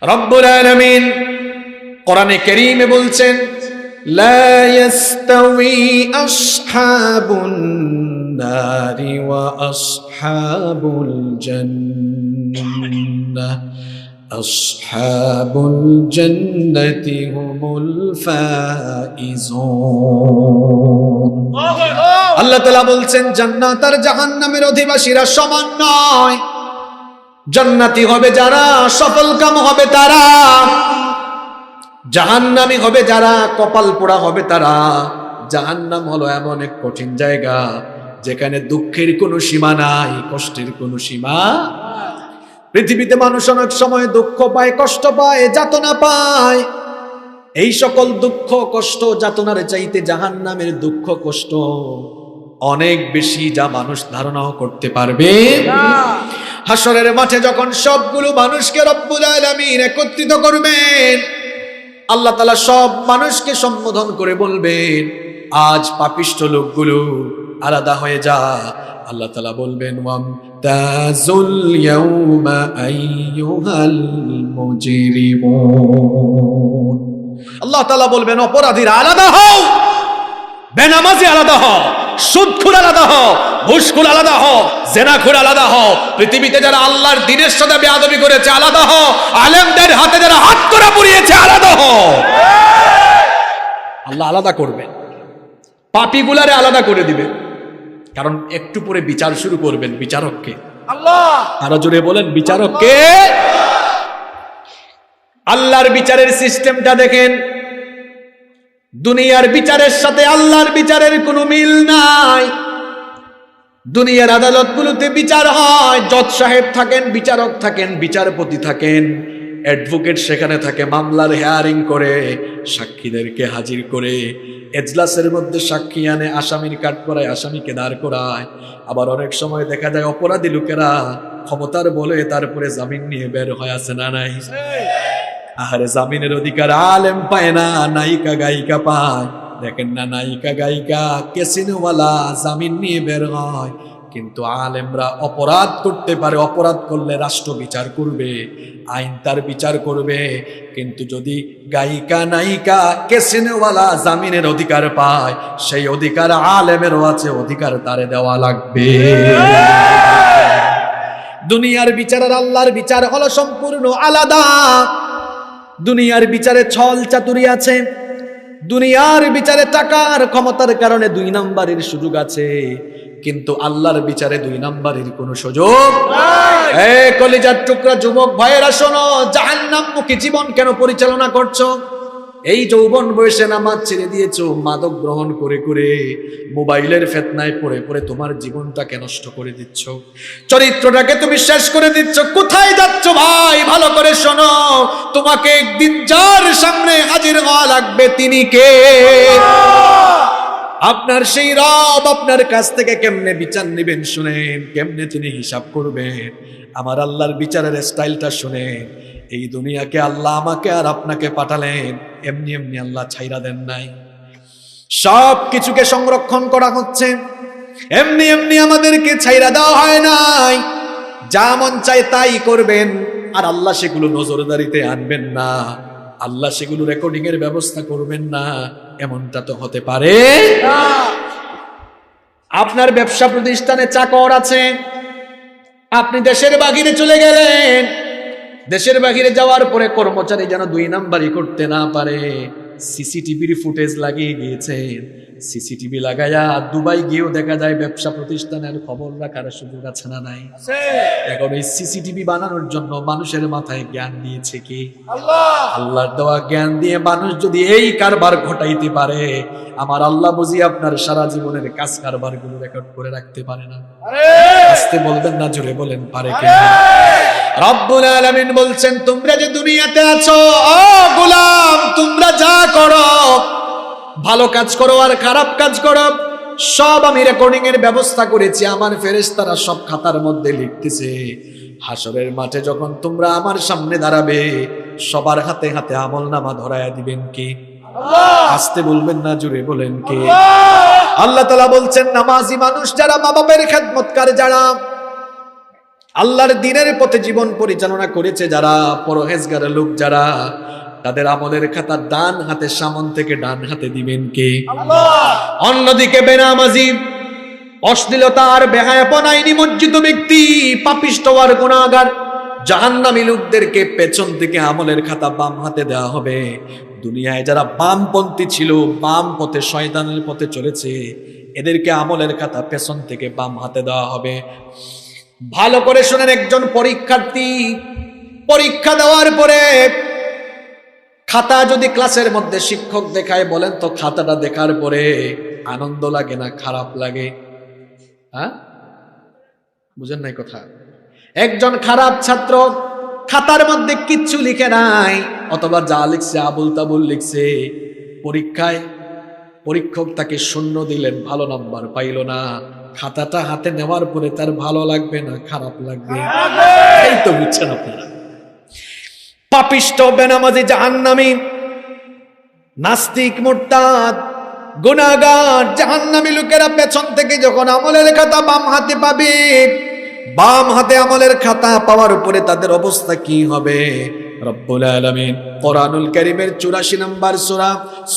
রব্বুল আলামিন কোরআনে কারীমে বলছেন, লা ইয়াস্তাউই আসহাবুন নারি ওয়া আসহাবুল জান্নাহ আসহাবুল জান্নাতি হুমুল ফাইজুন। আল্লাহ তাআলা বলছেন, জান্নাত আর জাহান্নামের অধিবাসীরা সমান নয়। জান্নাতি হবে যারা, সফলকাম হবে তারা। জাহান্নামী হবে যারা, কপাল পোড়া হবে তারা। জাহান্নাম হলো এমন এক কঠিন জায়গা যেখানে দুঃখের কোনো সীমা নাই, কষ্টের কোনো সীমা। পৃথিবীতে মানুষ অনেক সময় দুঃখ পায়, কষ্ট পায়, যাতনা পায়। এই সকল দুঃখ কষ্ট যাতনার চাইতে জাহান্নামের দুঃখ কষ্ট অনেক বেশি, যা মানুষ ধারণাও করতে পারবে না। হাসরের মাঠে যখন সবগুলো মানুষকে রব্বুল আলামিন একত্রিত করবেন, আল্লাহ তাআলা সব মানুষকে সম্বোধন করে বলবেন, আজ পাপিষ্ঠ লোকগুলো আলাদা হয়ে যা। আল্লাহ তাআলা বলবেন, ওয়ামতাজুল ইয়াউমা আইয়ুহাল মুজরিমুন। আল্লাহ তাআলা বলবেন, অপরাধীরা আলাদা হও, বেনামাজি আলাদা হও, সুদখোর আলাদা হও, ঘুষখোর আলাদা হও, জেনাখোর আলাদা হও। পৃথিবীতে যারা আল্লাহর দ্বীনের সাথে বেয়াদবি করেছে আলাদা হও, আলেমদের হাতে যারা হাত করা পড়িয়েছে আলাদা হও। আল্লাহ আলাদা করবেন, পাপীগুলারে আলাদা করে দিবেন। কারণ একটু পরে বিচার শুরু করবেন। বিচারককে আল্লাহ। আরো জোরে বলেন, বিচারককে। আল্লাহর বিচারের সিস্টেমটা দেখেন। দুনিয়ার বিচারের সাথে আল্লাহর বিচারের কোনো মিল নাই। দুনিয়ার আদালতগুলোতে বিচার হয়, জজ সাহেব থাকেন, বিচারক থাকেন, বিচারপতি থাকেন, অ্যাডভোকেট সেখানে থাকে, মামলার হেয়ারিং করে, সাক্ষীদেরকে হাজির করে, এজলাসের মধ্যে সাক্ষী আনে, আসামির কাঠ করায়, আসামিকে দাঁড় করায়। আবার অনেক সময় দেখা যায় অপরাধী লোকেরা ক্ষমতার বলে তারপরে জামিন নিয়ে বের হয়, আছে না নাই? আরে জামিনের অধিকার আলেম পায় না, নায়িকা গায়িকা পায়। দেখেন না, নায়িকা গায়িকা কেসিনোওয়ালা জামিন নিয়ে বের হয়, কিন্তু আলেমরা অপরাধ করতে পারে, অপরাধ করলে রাষ্ট্র বিচার করবে, আইন তার বিচার করবে। কিন্তু যদি গায়িকা নায়িকা কেসিনোওয়ালা জামিনের অধিকার পায়, সেই অধিকার আলেমেরও আছে, অধিকার তারে দেওয়া লাগবে। দুনিয়ার বিচার আর আল্লাহর বিচার হলো সম্পূর্ণ আলাদা। দুনিয়ার বিচারে ছল চাতুরি আছে, দুনিয়ার বিচারে টাকার ক্ষমতার কারণে দুই নাম্বারের সুযোগ আছে, কিন্তু আল্লাহর বিচারে দুই নাম্বারের কোনো সুযোগ নাই। এই কলিজার টুকরা যুবক ভাইয়েরা শোনো, জাহান্নামমুখী জীবন কেন পরিচালনা করছো? এই যৌবন বয়সে নামাজ ছেড়ে দিয়েছো, মাদক গ্রহণ করে করে, মোবাইলের ফেতনায় পড়ে পড়ে তোমার জীবনটাকে নষ্ট করে দিচ্ছ, চরিত্রটাকে তুমি শেষ করে দিচ্ছ। কোথায় যাচ্ছ ভাই? ভালো করে শোনো, তোমাকে একদিন যার সামনে হাজির হওয়া লাগবে, তিনি কে? আপনার সেই রব আপনার কাছ থেকে কেমনে বিচার নেবেন শুনেন, কেমনে তিনি হিসাব করবেন। আমার আল্লাহর বিচারের স্টাইলটা শুনেন। এই দুনিয়াকে আল্লাহ আমাকে আর আপনাকে পাঠালেন, এমনি এমনি আল্লাহ ছাইরা দেন নাই। সব কিছুকে সংরক্ষণ করা হচ্ছে, এমনি এমনি আমাদেরকে ছাইরা দেওয়া হয় নাই। যা মন চায় তাই করবেন, আর আল্লাহ সেগুলো নজরদারিতে আনবেন না, আল্লাহ সেগুলো রেকর্ডিং এর ব্যবস্থা করবেন না, এমনটা তো হতে পারে না। আপনার ব্যবসা প্রতিষ্ঠানে চাকর আছে, আপনি দেশের বাহিরে চলে গেলেন। দেশের বাহিরে যাওয়ার পরে কর্মচারী যেন দুই নাম্বারই করতে না পারে, সিসিটিভির ফুটেজ লাগিয়ে গিয়েছেন। সিসিটিভি লাগায়া দুবাই গিয়েও দেখা যায় ব্যবসা প্রতিষ্ঠানের খবর রাখার সুযোগ আছে না নাই? এখন এই সিসিটিভি বানানোর জন্য মানুষের মাথায় জ্ঞান দিয়েছে কি? আল্লাহ। আল্লাহর দেওয়া জ্ঞান দিয়ে মানুষ যদি এই কারবার ঘটাইতে পারে, আমার আল্লাহ বুঝি আপনার সারা জীবনের কাজ কারবার গুলো রেকর্ড করে রাখতে পারে না? আস্তে বলবেন না, জোরে বলেন, পারে কি? রব্বুল আলামিন বলছেন, তোমরা যে দুনিয়াতে আছো, ও গোলাম, তোমরা যা করো, ভালো কাজ করো আর খারাপ কাজ করো, সব আমি রেকর্ডিং এর ব্যবস্থা করেছি। আমার ফেরেশতারা সব খাতার মধ্যে লিখতেছে। হাসরের মাঠে যখন তোমরা আমার সামনে দাঁড়াবে, সবার হাতে হাতে আমলনামা ধরায়া দিবেন কি? আল্লাহ। আস্তে বলবেন না, জোরে বলেন কি? আল্লাহ তাআলা বলছেন, নামাজি মানুষ যারা, মা বাবার খেদমতকার যারা, আল্লাহর দ্বীনের পথে জীবন পরিচালনা করেছে যারা, পরহেজগার লোক যারা, তাদের আমলের খাতা ডান হাতে সামন থেকে ডান হাতে দিবেন কে? আল্লাহ। অন্যদিকে বেনামাজি, অশ্লীলতা আর বেহায়াপনায় নিমজ্জিত ব্যক্তি, পাপিষ্ঠ আর গুনাহগার, জাহান্নামী লোকদেরকে পেছন থেকে আমলের খাতা বাম হাতে দেওয়া হবে। দুনিয়ায় যারা বামপন্থী ছিল, বাম পথে শয়তানের পথে চলেছে, এদেরকে আমলের খাতা পেছন থেকে বাম হাতে দেওয়া হবে। ভালো করে শুনেন, একজন পরীক্ষার্থী পরীক্ষা দেওয়ার পরে খাতা যদি ক্লাসের মধ্যে শিক্ষক দেখায়, বলেন তো খাতাটা দেখার পরে আনন্দ লাগে না খারাপ লাগে? হ্যাঁ, বুঝেন নাই কথা? একজন খারাপ ছাত্র খাতার মধ্যে কিচ্ছু লিখে নাই, অথবা যা লিখছে আবুল তাবুল লিখছে, পরীক্ষায় পরীক্ষক তাকে শূন্য দিলেন, ভালো নাম্বার পাইল না। খাতাটা হাতে নেওয়ার পরে তার ভালো লাগবে না খারাপ লাগবে? এই তো বুঝছেন আপনারা। পাপিষ্ঠ, বেনামাজি, জাহান্নামী, নাস্তিক, মুরতাদ, গুনাহগার, জাহান্নামী লোকেরা পেছন থেকে যখন আমলের খাতা বাম হাতে পাবে, বাম হাতে আমলের খাতা পাওয়ার উপরে তাদের অবস্থা কি হবে? রব্বুল আলামিন কোরআনুল কারীমের 84 নম্বর সূরা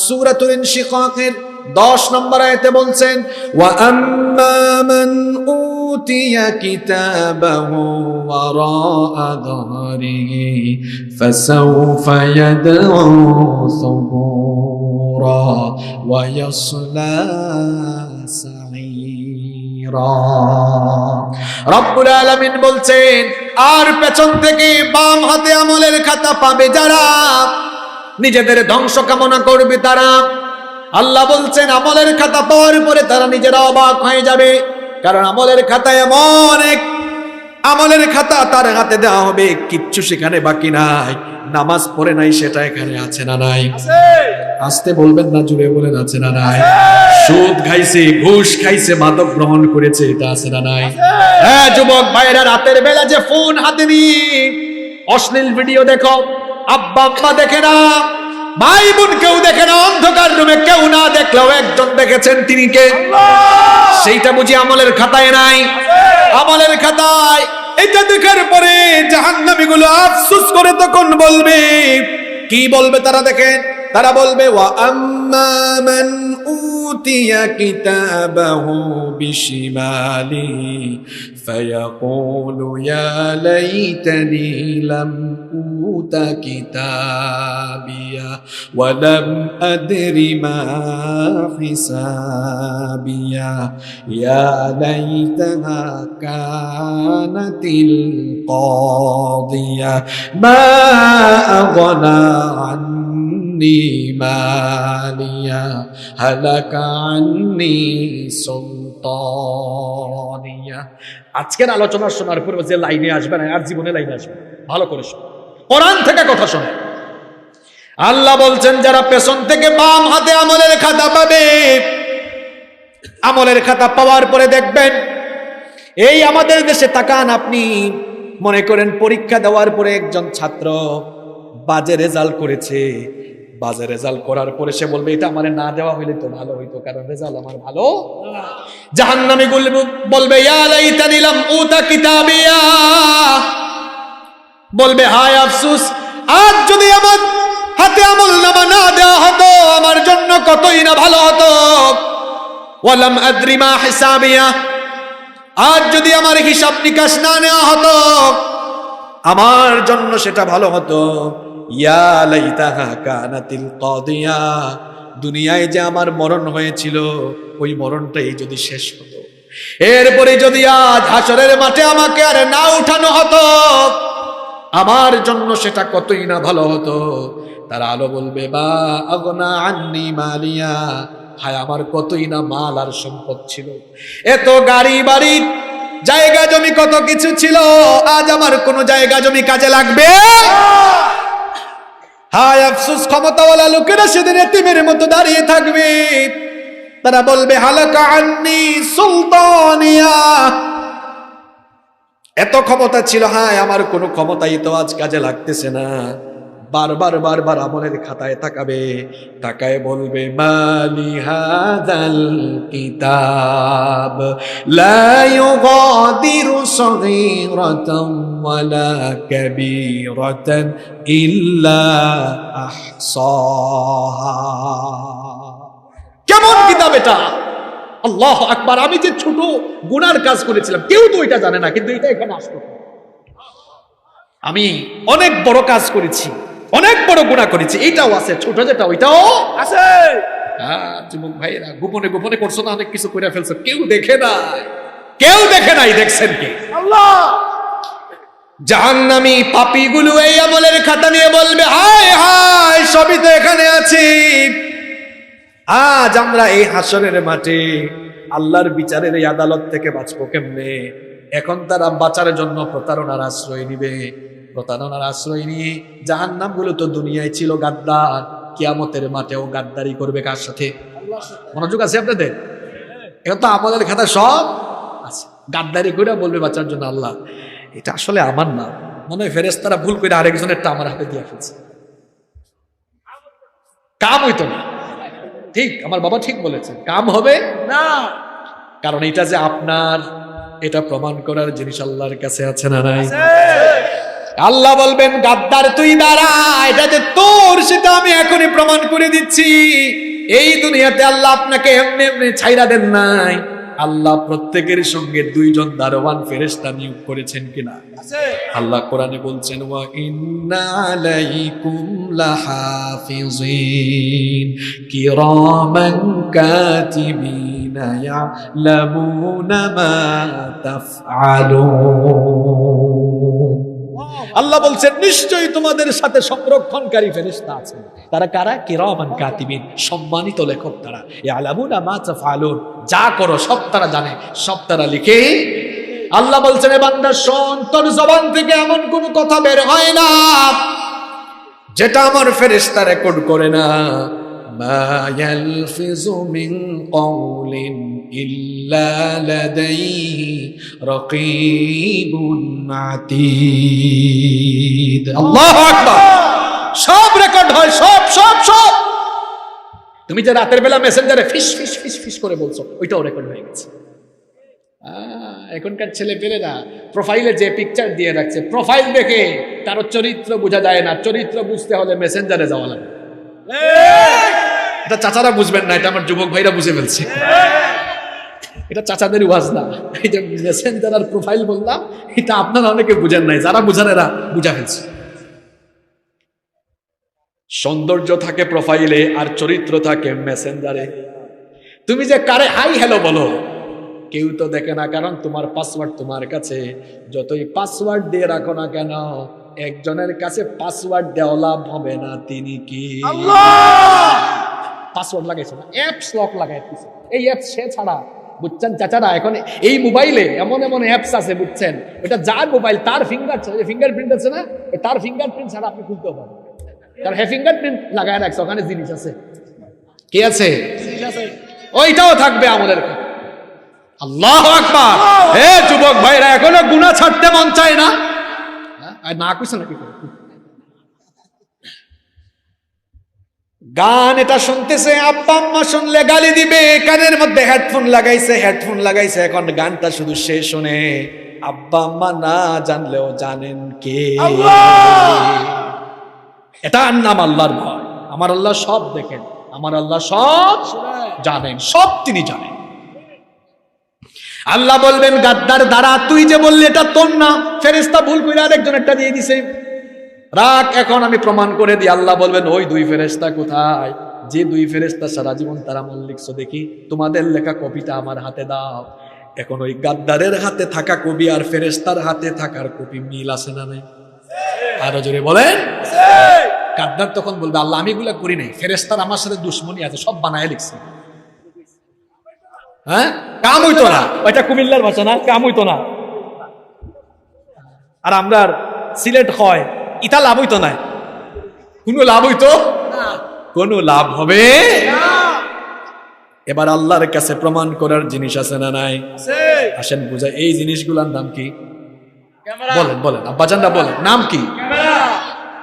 সূরাতুল ইনশিকাকের 10 নম্বর আয়াতে বলছেন, ওয়া আম্মা মান উতিয়া কিতাবাহু ওয়ারাআ যাহরিহি ফাসাউফা ইয়াদউ সুবুরা ওয়া ইয়াসলা সাঈরা। রব্বুল আলামিন বলছেন, আর পেছন থেকে বাম হাতে আমলের খাতা পাবে যারা, নিজেদের ধ্বংস কামনা করবে তারা। আল্লাহ বলছেন, আমলের খাতা পাওয়ার পরে তারা নিজেরা অবাক হয়ে যাবে, কারণ আমলের খাতা এমন এক আমলের খাতা তার হাতে দেওয়া হবে, কিচ্ছু সেখানে বাকি নাই। নামাজ পড়ে নাই সেটা এখানে আছে না নাই? আসতে বলবেন না, জুড়ে বলেন আছে না নাই? সুদ খাইছে, ঘুষ খাইছে, মাদক গ্রহণ করেছে, এটা আছে না নাই? হ্যাঁ যুবক ভাইরা, রাতের বেলা যে ফোন হাতে নিয়ে অশ্লীল ভিডিও দেখো, আব্বা আম্মা দেখে না, ভাই বোন কেউ দেখে না, অন্ধকার রুমে কেউ না দেখলেও একজন দেখেছেন, তিনি কে? সেইটা বুঝি আমলের খাতায় নাই? আমলের খাতায় এটা দেখার পরে জাহান্নামী গুলো আফসোস করে তখন বলবে, কি বলবে তারা? দেখেন, তারা বলবে, ওয়া আম্মা মান উতিয়া কিতাবাহু বিশিমালিহি ফায়াকুলু ইয়া লাইতানি লাম উতা কিতাবিয়া ওয়া লাম আদরি মা হিসাবিয়া ইয়া লাইতাহা কানাতিল কাদিয়া মা আগনা আন্নি মালিয়া হালাকা আন্নি সুলতানিয়া। আজকের আলোচনা শোনার পর যে লাইনে আসবে না, আর জীবনে লাইনে আসবে, ভালো করে শোনো, কোরআন থেকে কথা শোনে। আল্লাহ বলছেন, যারা পেছন থেকে বাম হাতে আমলের খাতা পাবে, আমলের খাতা পাওয়ার পরে দেখবেন, এই আমাদের দেশে তাকান আপনি, মনে করেন পরীক্ষা দেওয়ার পরে একজন ছাত্র বাজে রেজাল্ট করেছে, বাজে রেজাল্ট করার পরে সে বলবে, এটা আমার না দেওয়া হইলে তো ভালো হইতো, কারণ রেজাল্ট আমার ভালো। জাহান্নামী বলবে, ইয়া লাইতানি লাম উতা কিতাবিয়া, বলবে হায় আফসোস, আজ যদি আমার হাতে আমলনামা না দেওয়া হতো, আমার জন্য কতই না ভালো হতো। ওয়ালাম আদরি মা হিসাবিয়া, আজ যদি আমার হিসাব নিকাশ না নেওয়া হতো, আমার জন্য সেটা ভালো হতো। ইয়া লাইতাহা কানাতিল কাদিয়া, দুনিয়ায় যে আমার মরণ হয়েছিল, ওই মরণটাই যদি শেষ হতো, এরপরে যদি আজ হাসরের মাঠে আমাকে আর না উঠানো হতো, আমার জন্য সেটা কতই না ভালো হতো। তারা আলো বলবে, বা আগনা আন্নি মালিয়া, হায় আমার কতই না মাল আর সম্পদ ছিল, এত গাড়ি বাড়ি জায়গা জমি কত কিছু ছিল, আজ আমার কোন জায়গা জমি কাজে লাগবে? হায় আফসোস, ক্ষমতাওয়ালা লোকেরা সেদিন এতিমের মতো দাঁড়িয়ে থাকবে। তারা বলবে, হালাকা আন্নি সুলতানিয়া, এত ক্ষমতা ছিল, হায় আমার কোনো ক্ষমতাই তো আজ কাজে লাগতেছে না। বারবার বারবার আমলের খাতায় তাকাবে, তাকায় বলবে মালি হাযাল কিতাব লা ইউগাদিরু সগীরাতান ওয়ালা কাবীরাতান ইল্লা আহসাহা। কেমন কিতাব এটা! আল্লাহু আকবার। আমি যে ছোট গুনার কাজ করেছিলাম কেউ তো এটা জানে না, কিন্তু এটা এখানে আসলো। আমি অনেক বড় কাজ করেছি, অনেক বড় গুনাহ করেছি, এইটাও আছে, ছোট যেটা ওইটাও আছে। যুবক ভাইরা, গোপনে গোপনে করছো না, অনেক কিছু করে ফেলছো, কেউ দেখে নাই, কেউ দেখে নাই, দেখছেন কে? আল্লাহ। জাহান্নামী পাপীগুলো এই আমলের খাতা নিয়ে বলবে হায় হায়, সবই তো এখানে আছে। আজ আমরা এই হাসরের মাঠে আল্লাহর বিচারের এই আদালত থেকে বাঁচবো কেমনে? এখন তারা বাঁচার জন্য প্রতারণার আশ্রয় নিবে। প্রতারণার আশ্রয় নিয়ে জাহান্নাম গুলো তো দুনিয়ায় ছিল গাদ্দার, কিয়ামতের মাঠেও গাদ্দারি করবে কার সাথে? মনোযোগ আছে আপনাদের? এখন তো আমাদের খাতা সব আছে, গাদ্দারি করে বলবে বাঁচার জন্য আল্লাহ এটা আসলে আমার না, মনে হয় ফেরেশতারা ভুল করে আরেকজনেরটা আমার হাতে দিয়ে ফেলছে। কাম হইতো না। ঠিক, আমার বাবা ঠিক বলেছে, কাম হবে না। কারণ এটা যে আপনার, এটা প্রমাণ করার জিনিস আল্লাহর কাছে আছে না নাই? আল্লাহ বলবেন গাদ্দার তুই দাঁড়া, এটা যে তোর সেটা আমি এখনই প্রমাণ করে দিচ্ছি। এই দুনিয়াতে আল্লাহ আপনাকে এমনি এমনি ছাইরা দেন নাই। আল্লাহ প্রত্যেকের সঙ্গে দুইজন দারোয়ান ফেরেশতা নিয়োগ করেছেন কিনা? আল্লাহ কোরআনে বলছেন ওয়া ইন্না আলাইকুম লাহাফিজিন কিরামান কাতিবিনা ইয়ালামুনা মা তাফআলুন। আল্লাহ বলছেন নিশ্চয়ই তোমাদের সাথে সংরক্ষণকারী ফেরেশতা আছেন। তারা কারা? কিরামান কাতিবিন, সম্মানিত লেখক তারা। ইয়ালামুনা মা তাফআলুন, যা করো সব তারা জানে, সব তারা লিখে। আল্লাহ বলছেন এ বান্দা শোন, তোর জবান থেকে এমন কোন কথা বের হয় না যেটা আমার ফেরেশতা রেকর্ড করে না। মা ইয়ালফিযু মিন কওলিন ইল্লা লাদাইহি রাকীবুন আতীদ। আল্লাহু আকবার। সব রেকর্ড হয়, সব সব সব। তুমি যে রাতের বেলা মেসেঞ্জারে ফিস ফিস ফিস ফিস করে বলছো, ওইটাও রেকর্ড হয়ে গেছে। এখনকার ছেলে পেলেরা প্রোফাইলে যে পিকচার দিয়ে রাখছে, প্রোফাইল দেখে কারো চরিত্র বোঝা যায় না। চরিত্র বুঝতে হলে মেসেঞ্জারে যাওয়া লাগে। এটা চাচারা বুঝবেন না, এটা আমার যুবক ভাইরা বুঝে ফেলছে। এটা চাচাদের ওয়াজ না, এই যে মেসেঞ্জার আর প্রোফাইল বললাম, এটা আপনারা অনেকে বুঝেন নাই, যারা বুঝান এরা বুঝা ফেলছে। সৌন্দর্য থাকে প্রোফাইলে আর চরিত্র থাকে মেসেঞ্জারে। তুমি যে কারে হাই হ্যালো বলো, কেউ তো দেখে না, কারণ তোমার পাসওয়ার্ড তোমার কাছে। যতই পাসওয়ার্ড দিয়ে রাখো না কেন, একজনের কাছে পাসওয়ার্ড দেওয়া লাভ হবে না। তিনি কি? আল্লাহ। পাসওয়ার্ড লাগাইছো না, অ্যাপস লক লাগাইছো, এই অ্যাপস সে ছাড়া, বুঝছেন চাচারা? এখন এই মোবাইলে এমন এমন অ্যাপস আছে, বুঝছেন? ওটা যার মোবাইল তার ফিঙ্গারপ্রিন্ট আছে না, তার ফিঙ্গারপ্রিন্ট ছাড়া আপনি খুলতে পারেন। কারণ ফিঙ্গারপ্রিন্ট লাগায় রাখছে, ওখানে জিনিস আছে। কি আছে? ওইটাও থাকবে আমাদের। আল্লাহু আকবার। হে যুবক ভাইরা, এখনো গুনাহ ছাড়তে মন চায় না? না কইছ নাকি? গান এটা শুনতেছে, আব্বা আম্মা শুনলে গালি দিবে। কানের মধ্যে হেডফোন লাগাইছে, এখন গানটা শুধু সে শুনে, আব্বা আম্মা না জানলেও জানেন কে? এটার নাম আল্লাহর ভয়। আমার আল্লাহ সব দেখেন, আমার আল্লাহ সব জানেন, সব তিনি জানেন। আল্লাহ বলবেন গাদ্দার দাঁড়া, তুই যে বললি এটা তোর না, ফেরেশতা ভুল করে আরেকজনেরটা দিয়ে দিছে, রাখ, এখন আমি প্রমাণ করে দিই। আল্লাহ বলবেন ওই দুই ফেরেশতা কোথায়? যে দুই ফেরেশতা সারা জীবন তারা আমল লিখছো, দেখি তোমাদের লেখা কপিটা আমার হাতে দাও। এখন ওই গাদ্দারের হাতে থাকা কপি আর ফেরেশতার হাতে থাকার কপি মিল আছে না নাই? আরো জোরে বলেন। গাদ্দার তখন বলবে আল্লাহ আমি এগুলা করি নাই, ফেরেশতার আমার সাথে দুশ্মনী আছে, সব বানায় লিখছে। হ্যাঁ, কাম হইতো না, ওইটা কুমিল্লার ভাষা না, কাম হইতো না। আর আমরা সিলেট হয়, ইটা লাভ হইতো না, কোনো লাভ হইতো না, কোনো লাভ হবে না। এবার আল্লাহর কাছে প্রমাণ করার জিনিস আছে না নাই? আসেন বুঝা, এই জিনিসগুলোর নাম কি? বলেন বলেন, আব্বাজানরা বলেন, নাম কি?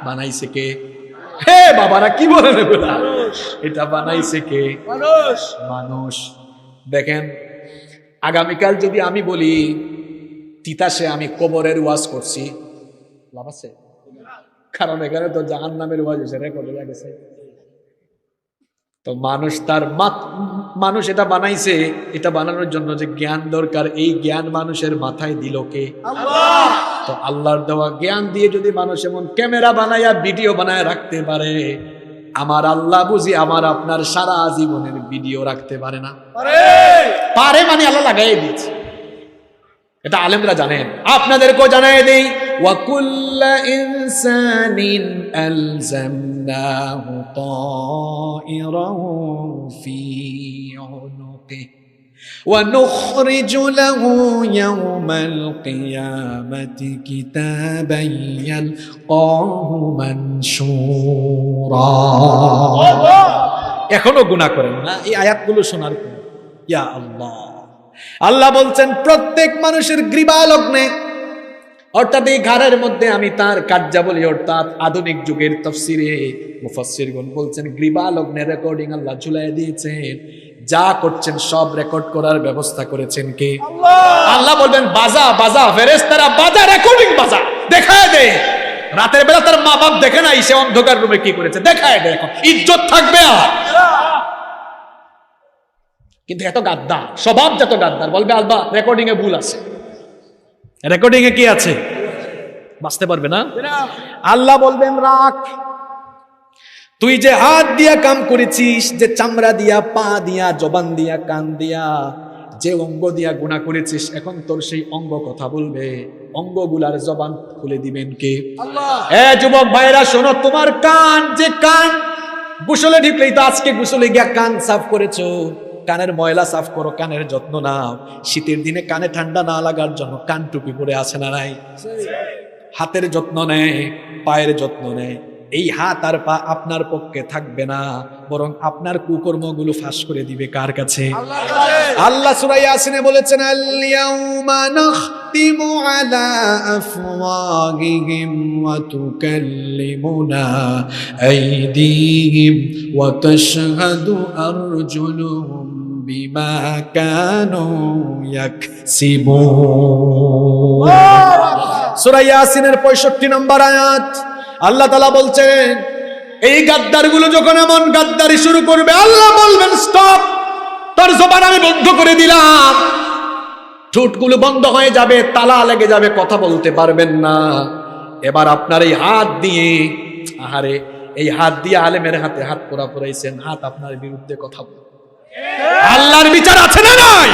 বানাইছে কে? হে বাবারা কি বলেন এগুলা? এটা বানাইছে কে? মানুষ। দেখেন, আগামীকাল যদি আমি বলি তিতাসে আমি কবরের ওয়াজ করছি, লাভ আছে? কারণ এখানে তো জাহান্নামের ওয়াজ হয়েছে, রেকর্ড হয়ে গেছে। তো মানুষ এটা বানাইছে, এটা বানানোর জন্য যে জ্ঞান দরকার, এই জ্ঞান মানুষের মাথায় দিল কে? আল্লাহ। তো আল্লাহর দেওয়া জ্ঞান দিয়ে যদি মানুষ এমন ক্যামেরা বানায়া ভিডিও বানায় রাখতে পারে, আমার আল্লাহ বুঝি আমার আপনার সারা জীবনের ভিডিও রাখতে পারে না? পারে, মানে আল্লাহ লাগাই দিয়েছে। এটা আলেমরা জানেন, আপনাদেরকেও জানাই দেই। وَكُلَّ إِنسَانٍ أَلْزَمْنَاهُ طَائِرَهُ فِي عُنُقِهِ وَنُخْرِجُ لَهُ يَوْمَ الْقِيَامَةِ كِتَابًا يَلْقَاهُ مَنشُورًا। এখনো গুনাহ করেন না এই আয়াতগুলো শোনার পর? ইয়া আল্লাহ, আল্লাহ বলছেন প্রত্যেক মানুষের গ্রীবা লগ্নে, অর্থাৎ এই ঘাড়ের মধ্যে আমি তার কার্যাবলী, অর্থাৎ আধুনিক যুগের তাফসিরে মুফাসসিরগণ বলছেন গ্রীবা লগ্নে রেকর্ডিং আল্লাহ ঝুলাই দিয়েছেন। যা করছেন সব রেকর্ড করার ব্যবস্থা করেছেন কে? আল্লাহ। আল্লাহ বলবেন বাজা বাজা, ফেরেশতারা বাজা, রেকর্ডিং বাজা, দেখায় দে। রাতের বেলা তার মা বাপ দেখে নাই, সে অন্ধকার রুমে কি করেছে, দেখায় দে, এখন ইজ্জত থাকবে। আর কিন্তু এত গাদ্দার স্বভাব, যত গাদ্দার বলবে আল্লাহ রেকর্ডিং এ ভুল আছে, রেকর্ডিং এ কি আছে, বাঁচতে পারবে না। আল্লাহ বলবেন রাখ, তুই যে হাত দিয়া কাম করেছিস, যে চামড়া দিয়া, পা দিয়া, জবান দিয়া, কান দিয়া, যে অঙ্গ দিয়া গুনাহ করেছিস, এখন তোর সেই অঙ্গ কথা বলবে, অঙ্গগুলার জবান খুলে দিবেন কে? আল্লাহ। যুবক ভাইরা শোনো, তোমার কান, যে কান গোসলে ঢুকলেই তো, আজকে গোসলে গিয়া কান সাফ করেছো, কানের ময়লা সাফ করো, কানের যত্ন নাও। শীতের দিনে কানে ঠান্ডা না লাগার জন্য কান টুপি পরে আছে না নাই? হাতের যত্ন নেয়, পায়ের যত্ন নেয়। এই হাত আর পা আপনার পক্ষে থাকবে না, বরং আপনার কুকর্মগুলো ফাঁস করে দিবে কার কাছে? আল্লাহ সূরা ইয়াসিনে বলেছেন, আল-ইয়াউমা নাখতিমু আলা আফওয়াহিহিম ওয়া তুকাল্লিমুনা আইদিহিম ওয়া তাশহাদু আরজুলুহুম বিমা কানু ইয়াকসিবুন। সূরা ইয়াসিনের 65 নম্বর আয়াত। আল্লাহ তাআলা বলছেন, এই গাদ্দারগুলো যখন এমন গাদ্দারি শুরু করবে, আল্লাহ বলবেন স্টপ, তোর জবান আমি বন্ধ করে দিলাম, ঠোঁটগুলো বন্ধ হয়ে যাবে, তালা লেগে যাবে, কথা বলতে পারবেন না। এবার আপনার এই হাত দিয়ে, আহারে এই হাত দিয়ে আলেমের হাতে হাত পরাইছেন, হাত আপনার বিরুদ্ধে কথা বলে, আল্লাহর বিচার আছে না নাই?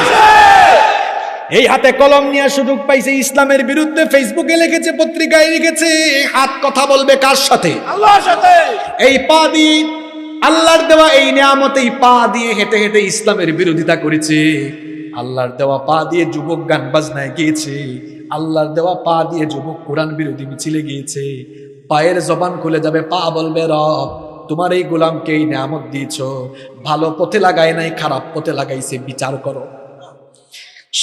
এই হাতে কলম নিয়ে সুযোগ পাইছে, ইসলামের বিরুদ্ধে ফেসবুকে লিখেছে, পত্রিকায় লিখেছে, হাত কথা বলবে কার সাথে? আল্লাহর সাথে। এই পা দিয়ে, আল্লাহর দেওয়া এই নিয়ামত, এই পা দিয়ে হেঁটে হেঁটে ইসলামের বিরোধিতা করেছে। আল্লাহর দেওয়া পা দিয়ে যুবক গান বাজনায় গিয়েছে, আল্লাহর দেওয়া পা দিয়ে যুবক কোরআন বিরোধী মিছিলে গিয়েছে। পায়ের জবান খুলে যাবে, পা বলবে রব তোমার এই গোলামকে এই নিয়ামত দিয়েছো, ভালো পথে লাগায় নাই, খারাপ পথে লাগাইছে, বিচার করো।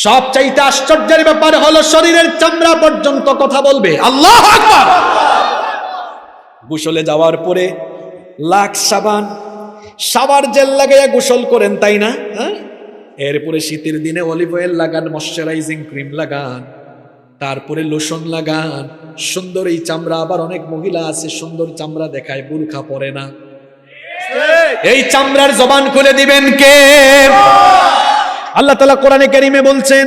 সবচাইতে আশ্চর্যের ব্যাপার হলো শরীরের চামড়া পর্যন্ত কথা বলবে। আল্লাহু আকবার। গোসলে যাওয়ার পরে লাখ সাবান জেল লাগাইয়া গোসল করেন, তাই না? এরপরে শীতের দিনে অলিভ অয়েল লাগান, ময়শ্চারাইজিং ক্রিম লাগান, তারপরে লোশন লাগান, সুন্দর এই চামড়া। আবার অনেক মহিলা আছে সুন্দর চামড়া দেখায়, বুরখা পরে না। এই চামড়ার জবান খুলে দিবেন কে? আল্লাহ তাআলা কোরআনে কারীমে বলছেন,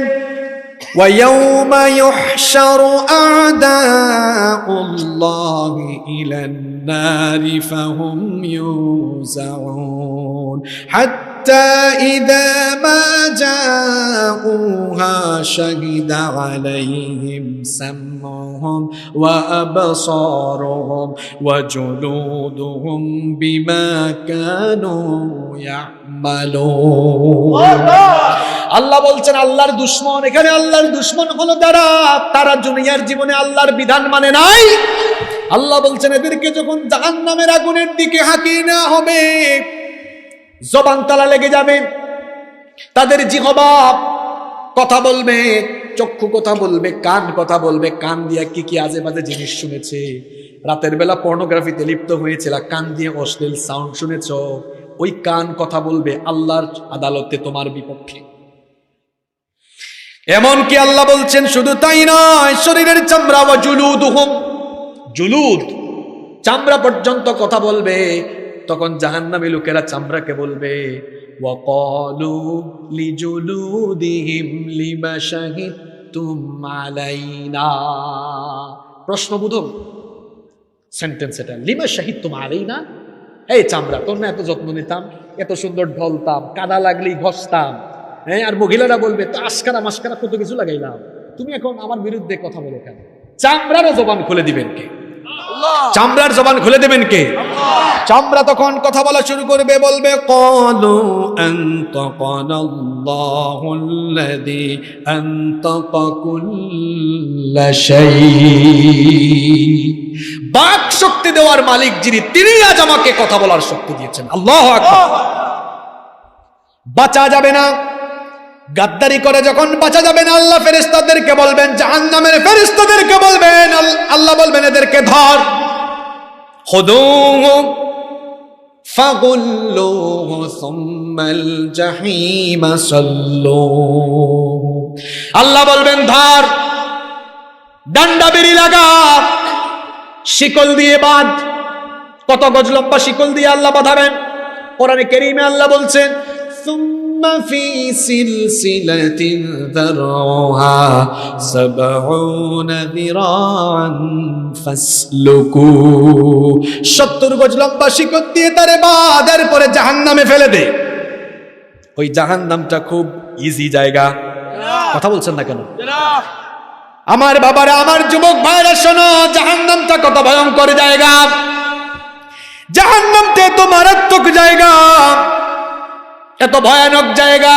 ওয়া ইয়াউমা ইউহশারু আ'দাউল্লাহি ইলান নারি ফাহুম ইউযাউন হাত্তা ইযা মা জাউহা শাহিদা আলাইহিম সামউহুম ওয়া আবসারুহুম ওয়া জুলুদুহুম বিমা কানু ইয়ামালুন। আল্লাহ বলছেন আল্লাহর দুশমন, এখানে আল্লাহর দুশমন হলো তারা দুনিয়ার জীবনে আল্লাহর বিধান মানে নাই। আল্লাহ বলছেন এদেরকে যখন জাহান্নামের আগুনের দিকে হাঁকিয়ে নেওয়া হবে, জবান তালা লেগে যাবে, তাদের জিহ্বা কথা বলবে, চক্ষু কথা বলবে, কান কথা বলবে, কান দিয়া কি কি আজে বাজে জিনিস শুনেছে, রাতের বেলা পর্নোগ্রাফিতে লিপ্ত হয়েছিল, কান দিয়ে অশ্লীল সাউন্ড শুনেছ, ওই কান কথা বলবে আল্লাহর আদালতে তোমার বিপক্ষে। এমনকি আল্লাহ বলছেন শুধু তাই নয়, শরীরের চামড়া ওয়া জুলুদুহুম, জুলুদ চামড়া পর্যন্ত কথা বলবে। তখন জাহান্নামী লোকেরা চামড়াকে বলবে ওয়াকালু লিজুলুদিহিম লিমা শাহিদতুম আলাইনা, প্রশ্নবোধক সেন্টেন্স এটা, লিমা শাহিদতুম আলাইনা। এই চামড়া, তোর না এত যত্ন নিতাম, এত সুন্দর ঢলতাম, কাদা লাগলেই ঘষতাম, হ্যাঁ, আর মহিলারা বলবে তো আশকারা মাস্কারা কত কিছু লাগাইলাম, তুমি এখন আমার বিরুদ্ধে কথা বলে কেন? চামড়ারও জবান খুলে দিবেন কে? চামড়ার জবান খুলে দেবেন কে? চামড়া তখন কথা বলা শুরু করবে, বলবে ক্বালু আনতাকানাল্লাহুল্লাযী আনতাকা কুল্লা শাই, বাক শক্তি দেওয়ার মালিক যিনি, তিনি আজ আমাকে কথা বলার শক্তি দিয়েছেন। আল্লাহু আকবার। বাঁচা যাবে না, গাদ্দারি করে যখন বাঁচা যাবে না, আল্লাহ ফেরেশতাদেরকে বলবেন, জাহান্নামের ফেরেশতাদেরকে বলবেন, আল্লাহ বলবেন এদেরকে ধর, খুযূহু ফাগুল্লুহু সুম্মাল জাহিমা সাল্লুহু, আল্লাহ বলবেন ধর, ডান্ডা বেরি লাগা, শিকল দিয়ে বাঁধ। কত গজ লম্বা শিকল দিয়ে আল্লাহ বাঁধাবেন? কোরআনে কারীমে আল্লাহ বলছেন في سلسلة ذرعها 70 ذراعا فاسلكوه, 70 গজ লম্বা শিকল দিয়ে তারে বাঁধ, এরপরে জাহান্নামে ফেলে দে। ওই জাহান্নামটা খুব ইজি জায়গা। কথা বলছেন না কেন? আমার বাবারা, আমার যুবক ভাইরা শোনো, জাহান্নামটা কত ভয়ঙ্কর জায়গা। জাহান্নামটা এত মারাত্মক জায়গা, এত ভয়ানক জায়গা।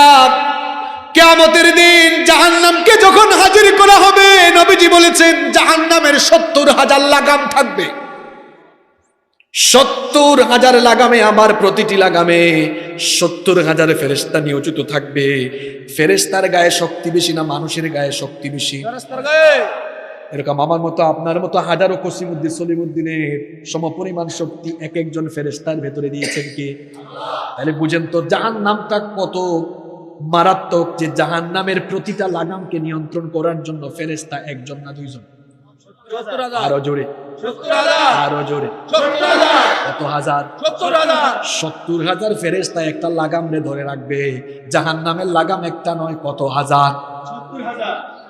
কিয়ামতের দিন জাহান্নামকে যখন হাজির করা হবে, নবীজি বলেছেন জাহান্নামের 70,000 লাগাম থাকবে। 70,000 লাগামে, আবার প্রতিটি লাগামে 70,000 ফেরেশতা নিয়োজিত থাকবে। ফেরেশতার গায়ে শক্তি বেশি না মানুষের গায়ে শক্তি বেশি? এরকম আমার মতো আপনার মতো হাজারো কসিমউদ্দিন সলিমউদ্দিনের সমপরিমাণ শক্তি এক একজন ফেরেশতার ভেতরে দিয়েছেন কে? তাহলে বুঝেন তো জাহান্নামটা কত মারাত্মক, যে জাহান্নামের প্রতিটা লাগামকে নিয়ন্ত্রণ করার জন্য ফেরেশতা একজন না দুইজন? আরো জোরে, আরো জোরে, কত হাজার? 70,000 ফেরেশতা একটা লাগামে ধরে রাখবে। জাহান্নামের লাগাম একটা নয়, কত হাজার?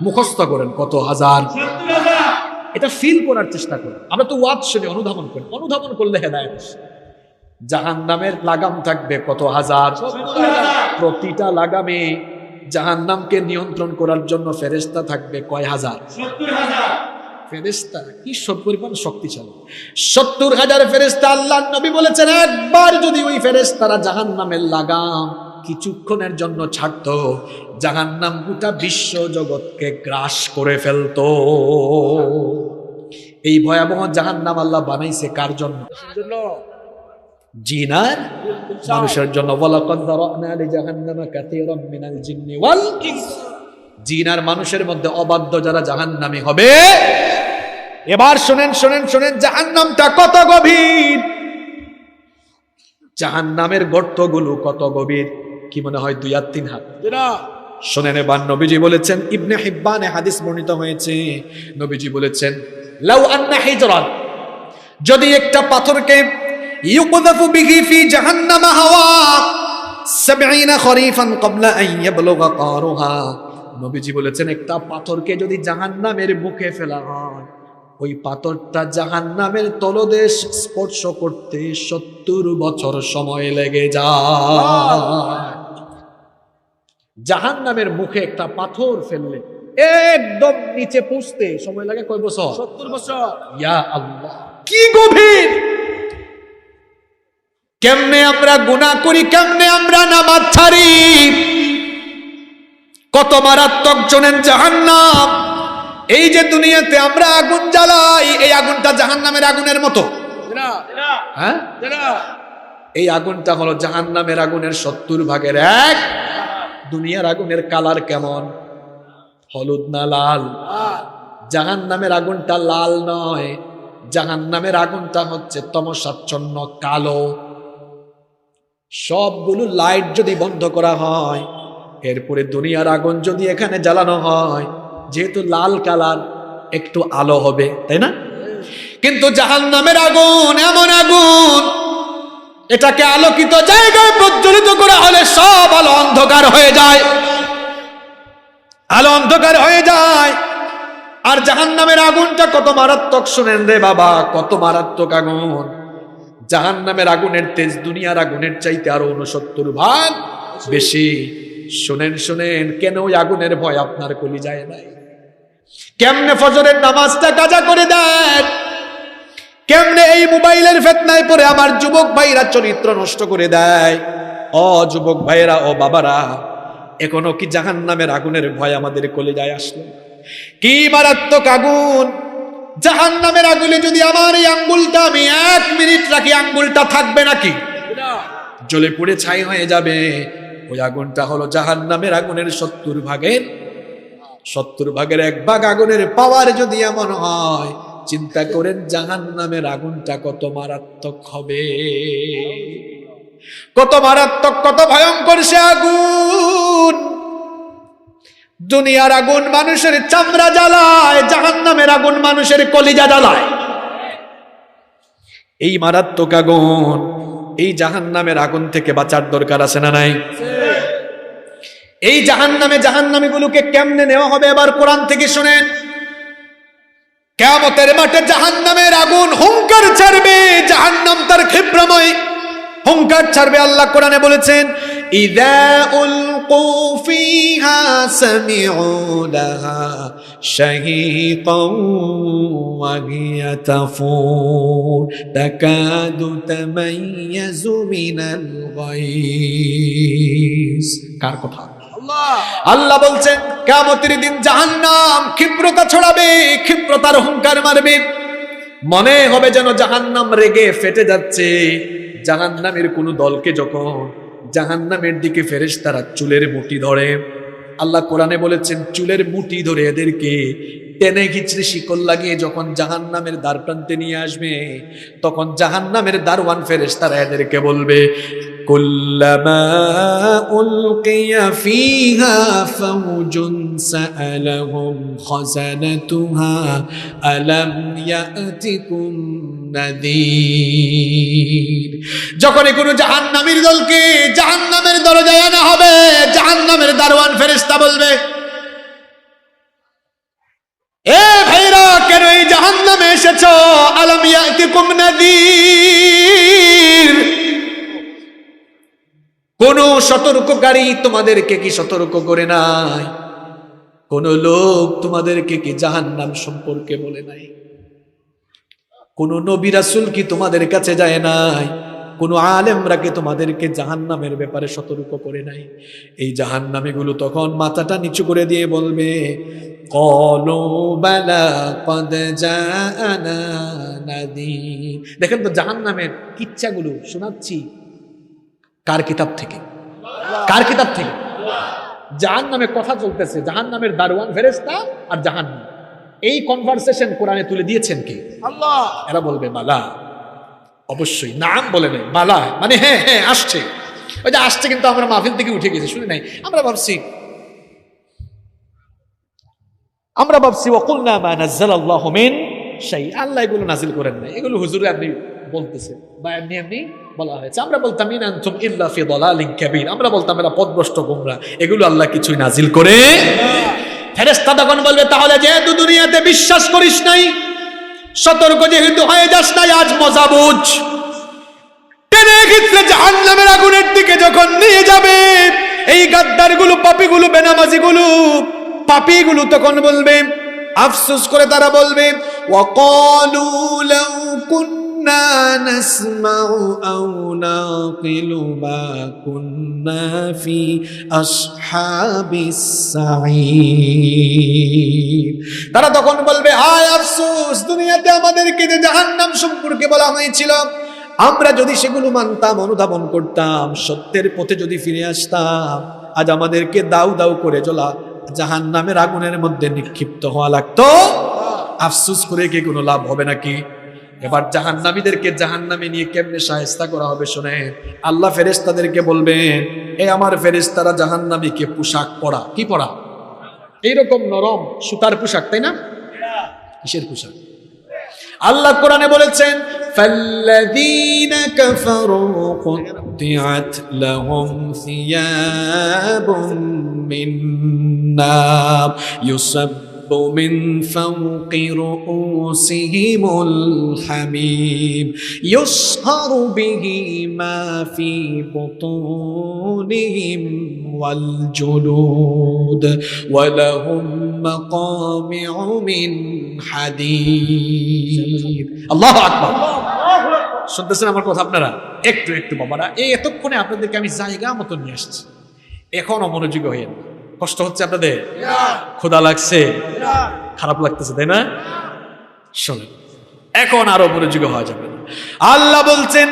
মুখস্থ করেন, কত হাজার? এটা ফিল করার চেষ্টা করেন। আমরা তো ওয়াজ শুনে অনুধাবন করি, অনুধাবন করলে হেদায়েত। জাহান্নামের লাগাম থাকবে কত হাজার? প্রতিটা লাগামে জাহান্নামকে নিয়ন্ত্রণ করার জন্য ফেরেশতা থাকবে কয় হাজার? 70,000 ফেরেশতা। কি সব পরিমাণ শক্তিশালী! 70,000 ফেরেশতা। আল্লাহর নবী বলেছেন, একবার যদি ওই ফেরেশতারা জাহান্নামের লাগাম কিছুক্ষণের জন্য ছাড়তো, জাহান্নাম গোটা বিশ্ব জগৎকে গ্রাস করে ফেলতো। এই ভয়াবহ জাহান্নাম আল্লাহ বানাইছে কার জন্য? জিনার মানুষের জন্য। ওয়ালাকাদ যারানা লিজাহান্নামা কাসীরাম মিনাল জিন্নি ওয়াল ইনস, জিনার মানুষের মধ্যে অবাধ্য যারা জাহান্নামী হবে। এবার শুনেন শুনেন শুনেন, জাহান্নামটা কত গভীর, জাহান্নামের গর্তগুলো কত গভীর। কি মনে হয় 2 আর 3 হাত? শোনেন এবার, নবীজি বলেছেন, ইবনে হিব্বানে হাদিস বর্ণিত হয়েছে, নবীজি বলেছেন, লাউ আন্না হিজরান, যদি একটা পাথরকে ইউকযাফু বিহি ফি জাহান্নামা হাওয়া 70 খরিফান ক্বাবলা আন ইয়াবলুগা কারুহা, নবীজি বলেছেন একটা পাথরকে যদি জাহান্নামের মুখে ফেলা হয়, ওই পাথরটা জাহান্নামের তলদেশ স্পর্শ করতে 70 বছর সময় লেগে যায়। জাহান্নামের মুখে একটা পাথর ফেললে একদম নিচে পৌঁছতে সময় লাগে কয় বছর? 70 বছর। ইয়া আল্লাহ, কি গভীর! কেমনে আমরা গুনাহ করি, কেমনে আমরা নামাজ ছাড়ি, কত মারাত্মক জনেন জাহান্নাম। এই যে দুনিয়াতে আমরা আগুন জ্বালাই, এই আগুনটা জাহান্নামের আগুনের মতো। হ্যাঁ, এই আগুনটা হলো জাহান্নামের আগুনের 70 ভাগের 1। দুনিয়ার আগুনের কালার কেমন? হলুদ না লাল? জাহান্নামের আগুনটা লাল নয়, জাহান্নামের আগুনটা হচ্ছে তমসাচ্ছন্ন, কালো। সবগুলো লাইট যদি বন্ধ করা হয়, এরপরে দুনিয়ার আগুন যদি এখানে জ্বালানো হয়, যেহেতু লাল কালার একটু আলো হবে, তাই না? কিন্তু জাহান্নামের আগুন এমন আগুন, এটাকে আলোকিত জায়গায় প্রজ্বলিত করা হলে সব আলো অন্ধকার হয়ে যায়, আলো অন্ধকার হয়ে যায়। আর জাহান্নামের আগুনটা কত মারাত্মক শুনেন রে বাবা, কত মারাত্মক আগুন। জাহান্নামের আগুনের তেজ দুনিয়ার আগুনের চাইতে আরো 69 ভাগ বেশি। শুনেন শুনেন, কেন ওই আগুনের ভয় আপনার কলিজায় নাই? কেমনে ফজরের নামাজটা কাজা করে দেন, কেমনে এই মোবাইলের ফিতনায় পড়ে আমার যুবক ভাইরা চরিত্র নষ্ট করে দেয়। ও যুবক ভাইরা, ও বাবারা, এখনো কি জাহান্নামের আগুনের ভয় আমাদের কলিজায় আসলো? কি মারাত্মক আগুন! জাহান্নামের আগুনে যদি আমার এই আঙ্গুলটা আমি 1 মিনিট রাখি, আঙ্গুলটা থাকবে নাকি? জ্বলে পুড়ে ছাই হয়ে যাবে। ওই আগুনটা হলো জাহান্নামের আগুনের 70 ভাগের 1 ভাগ আগুনের পাওয়ার যদি এমন হয়, চিন্তা করেন জাহান্নামের আগুনটা কত মারাত্মক হবে, কত মারাত্মক, কত ভয়ঙ্কর সে আগুন। দুনিয়ার আগুন মানুষের চামড়া জ্বালায়, জাহান্নামের আগুন মানুষের কলিজা জ্বালায়। এই মারাত্মক আগুন, এই জাহান্নামের আগুন থেকে বাঁচার দরকার আছে না নাই? এই জাহান্নামীগুলোকে কেমনে নেওয়া হবে এবার কোরআন থেকে শুনেন। কিয়ামতের মাঠে জাহান্নামের আগুন হুঙ্কার ছাড়বে, জাহান্নাম তার ক্ষিপ্রময় হুঙ্কার ছাড়বে। আল্লাহ কোরআনে বলেছেন, ইযা উলকু ফিহা সামিউ লাহা শাহীকান ওয়া হিয়া তাফুর তাকাদু তামাইয়াজু মিনাল গায়জ। কার কথা? আল্লাহ বলছেন, কিয়ামতের দিন জাহান্নাম ক্ষিপ্রতা ছড়াবে, ক্ষিপ্রতার হুঙ্কার মারবে। মনে হবে যেন জাহান্নাম রেগে ফেটে যাচ্ছে। জাহান্নামের কোন দলকে যখন জাহান্নামের দিকে ফেরেশতারা চুলের মুঠি ধরে, আল্লাহ কোরআনে বলেছেন, চুলের মুঠি ধরে এদেরকে টেনে হিচড়ে শিকল লাগিয়ে যখন জাহান্নামের দ্বার প্রান্তে নিয়ে আসবে, তখন জাহান্নামের দারওয়ান ফেরেশতারা এদেরকে বলবে, কুল্লামা উলকিয়া ফিহা ফাওজুন সাআলাহুম খাযানাতুহা আলাম ইয়াতিকুম নাযীর। যখন কোনো জাহান্নামীর দলকে জাহান্নামের দরজায় আনা হবে, জাহান্নামের দারওয়ান ফেরেশতা বলবে, এ ভাইরা, কেন এই জাহান্নামে এসেছো? আলাম ইয়াতিকুম নাযীর, কোন সতর্ককারী তোমাদেরকে কি সতর্ক করে নাই? কোন লোক তোমাদেরকে কি জাহান্নাম সম্পর্কে বলে নাই? কোন নবী রাসূল কি তোমাদের কাছে যায় নাই? কোন আলেমরা কি তোমাদেরকে জাহান্নামের ব্যাপারে সতর্ক করে নাই? এই জাহান্নামীগুলো তখন মাথাটা নিচু করে দিয়ে বলবে, ক্বালু বালা ক্বাদ জাআনা নাযীর। দেখেন তো জাহান্নামের কিচ্ছাগুলো শোনাচ্ছি কার কিতাব থেকে? কার কিতাব থেকে? জাহান্নামে কথা চলতেছে, জাহান্নামের দারওয়ান ফেরেশতা আর জাহান্নাম, এই কনভারসেশন কোরআনে তুলে দিয়েছেন কে? আল্লাহ। এরা বলবে বালা, অবশ্যই নাম বলে নেই, বালা মানে হ্যাঁ হ্যাঁ আসছে। ওই যে আসছে, কিন্তু আমরা মাহফিল থেকে উঠে গেছি, শুনি নাই। আমরা ভাবছি ওয়াকুলনা মা নাযালাল্লাহু মিন শাই, আল্লাহ এগুলো নাজিল করেন নাই, এগুলো হুজুরে আপনি বলতেছে বা এমনি বলা হয়েছে। আমরা বলতাম ইন আনতুম ইল্লা ফি দালালিন কাবীর, আমরা বলতাম এরা পথভ্রষ্ট গোমরা, এগুলো আল্লাহ কিছুই নাজিল করে। ফেরেশতা তখন বলবে, তাহলে যেহেতু দুনিয়াতে বিশ্বাস করিস নাই, সতর্ক যেহেতু হয়ে যাস নাই, আজ মজা বুঝ। টেনে হিচড়ে জাহান্নামের আগুনের দিকে যখন নিয়ে যাবে, এই গাদ্দারগুলো, পাপীগুলো, বেনামাজিগুলো, পাপীগুলো তখন বলবে, আফসোস করে তারা বলবে, ওয়াকালু লাউ কুন্না নাসমাউ আও নাকিলু মা কুন্না ফি আসহাবিস সাঈর। তারা তখন বলবে, হায় আফসোস, দুনিয়াতে আমাদেরকে যে জাহান্নাম সম্পর্কে বলা হয়েছিল, আমরা যদি সেগুলো মানতাম, অনুধাবন করতাম, সত্যের পথে যদি ফিরে আসতাম, আজ আমাদেরকে দাউ দাউ করে জ্বলা জাহান্নামের আগুনের মধ্যে নিক্ষিপ্ত হওয়া লাগতো। আফসোস করে কি কোনো লাভ হবে নাকি? এবার জাহান্নামীদেরকে জাহান্নামে নিয়ে কেমনে শায়েস্তা করা হবে শুনেন। আল্লাহ ফেরেশতাদেরকে বলবেন, এ আমার ফেরেশতারা জাহান্নামীকে পোশাক পরা, কি পরা? এইরকম নরম সুতার পোশাক, তাই না? কিসের পোশাক? আল্লাহ কোরআনে বলেছেন, ফাল্লাযীনা কাফারু কুত্তিআত লাহুম সিয়াবুম মিন নার ইউসাব্বু মিন ফাওকি রুউসিহিমুল হামীম ইউসহারু বিহি মা ফি বুতুনিহিম ওয়াল জুলুদ ওয়া লাহুম মাকামিউ মিন হাদীদ। আল্লাহু আকবার। শুনতেছেন আমার কথা আপনারা? একটু একটু বাবারা, এই এতক্ষণে আপনাদেরকে আমি জায়গা মতো নিয়ে আসছি, এখনো মনোযোগী হইয়েন। কষ্ট হচ্ছে আপনাদের? ক্ষুধা লাগছে? খারাপ লাগতেছে, তাই না? শোনেন, এখন আরো মনোযোগী হওয়া যাবে না। আল্লাহ বলছেন,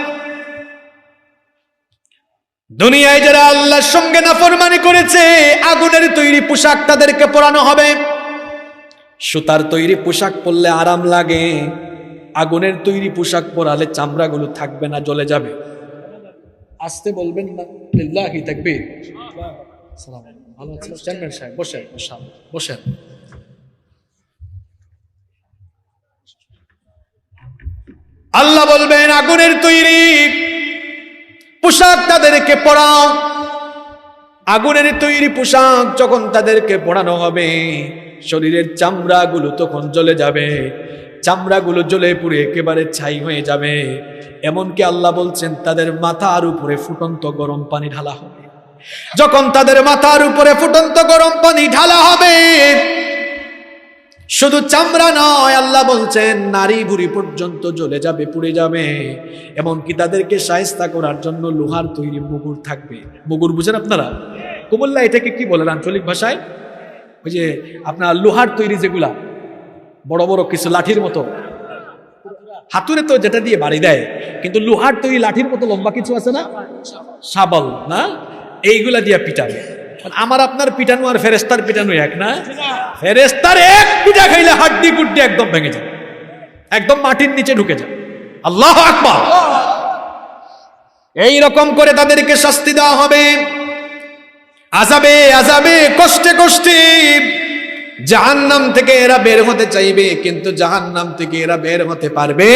দুনিয়ায় যারা আল্লাহর সঙ্গে নাফরমানি করেছে, আগুনের তৈরি পোশাক তাদেরকে পরানো হবে। সুতার তৈরি পোশাক পরলে আরাম লাগে, আগুনের তৈরি পোশাক পরালে চামড়াগুলো থাকবে না, জ্বলে যাবে। আসতে বলবেন না, লিল্লাহি তাকবীর। সালাম আলাইকুম, ভালো আছেন চেয়ারম্যান সাহেব? বসেন, বসেন। আল্লাহ বলবেন, আগুনের তৈরি পোশাক তাদেরকে পরাও। আগুনের তৈরি পোশাক যখন তাদেরকে পরানো হবে, শরীরের চামড়াগুলো তখন জ্বলে যাবে, চামড়াগুলো জ্বলে পুড়ে একেবারে ছাই হয়ে যাবে। এমনকি আল্লাহ বলছেন, তাদের মাথার উপরে ফুটন্ত গরম পানি ঢালা হবে। যখন তাদের মাথার উপরে ফুটন্ত গরম পানি ঢালা হবে, শুধু চামড়া নয়, আল্লাহ বলছেন নারী ভুঁড়ি পর্যন্ত জ্বলে যাবে, পুড়ে যাবে। এমনকি তাদেরকে শায়েস্তা করার জন্য লোহার তৈরি মুগুর থাকবে। মুগুর বুঝেন আপনারা? কুমুল্লা এটাকে কি বলেন আঞ্চলিক ভাষায়? ওই যে আপনার লোহার তৈরি যেগুলা বড় বড় কিছু লাঠির মতো, হাতুড়ে তো যেটা দিয়ে বাড়ি দেয়, কিন্তু লোহার তৈরি লাঠির মতো লম্বা কিছু আছে না, শাবল না, এইগুলা দিয়া পিটাবে। আমার আপনার পিটানো আর ফেরেস্তার পিটানো এক না? ফেরেস্তার এক পিটা খাইলে হাড্ডি গুড্ডি একদম ভেঙে যায়, একদম মাটির নিচে ঢুকে যায়। আল্লাহু আকবার। এই রকম করে তাদেরকে শাস্তি দেওয়া হবে, আযাবে আযাবে, কষ্টে কষ্টে। জাহান্নাম থেকে এরা বের হতে চাইবে, কিন্তু জাহান্নাম থেকে এরা বের হতে পারবে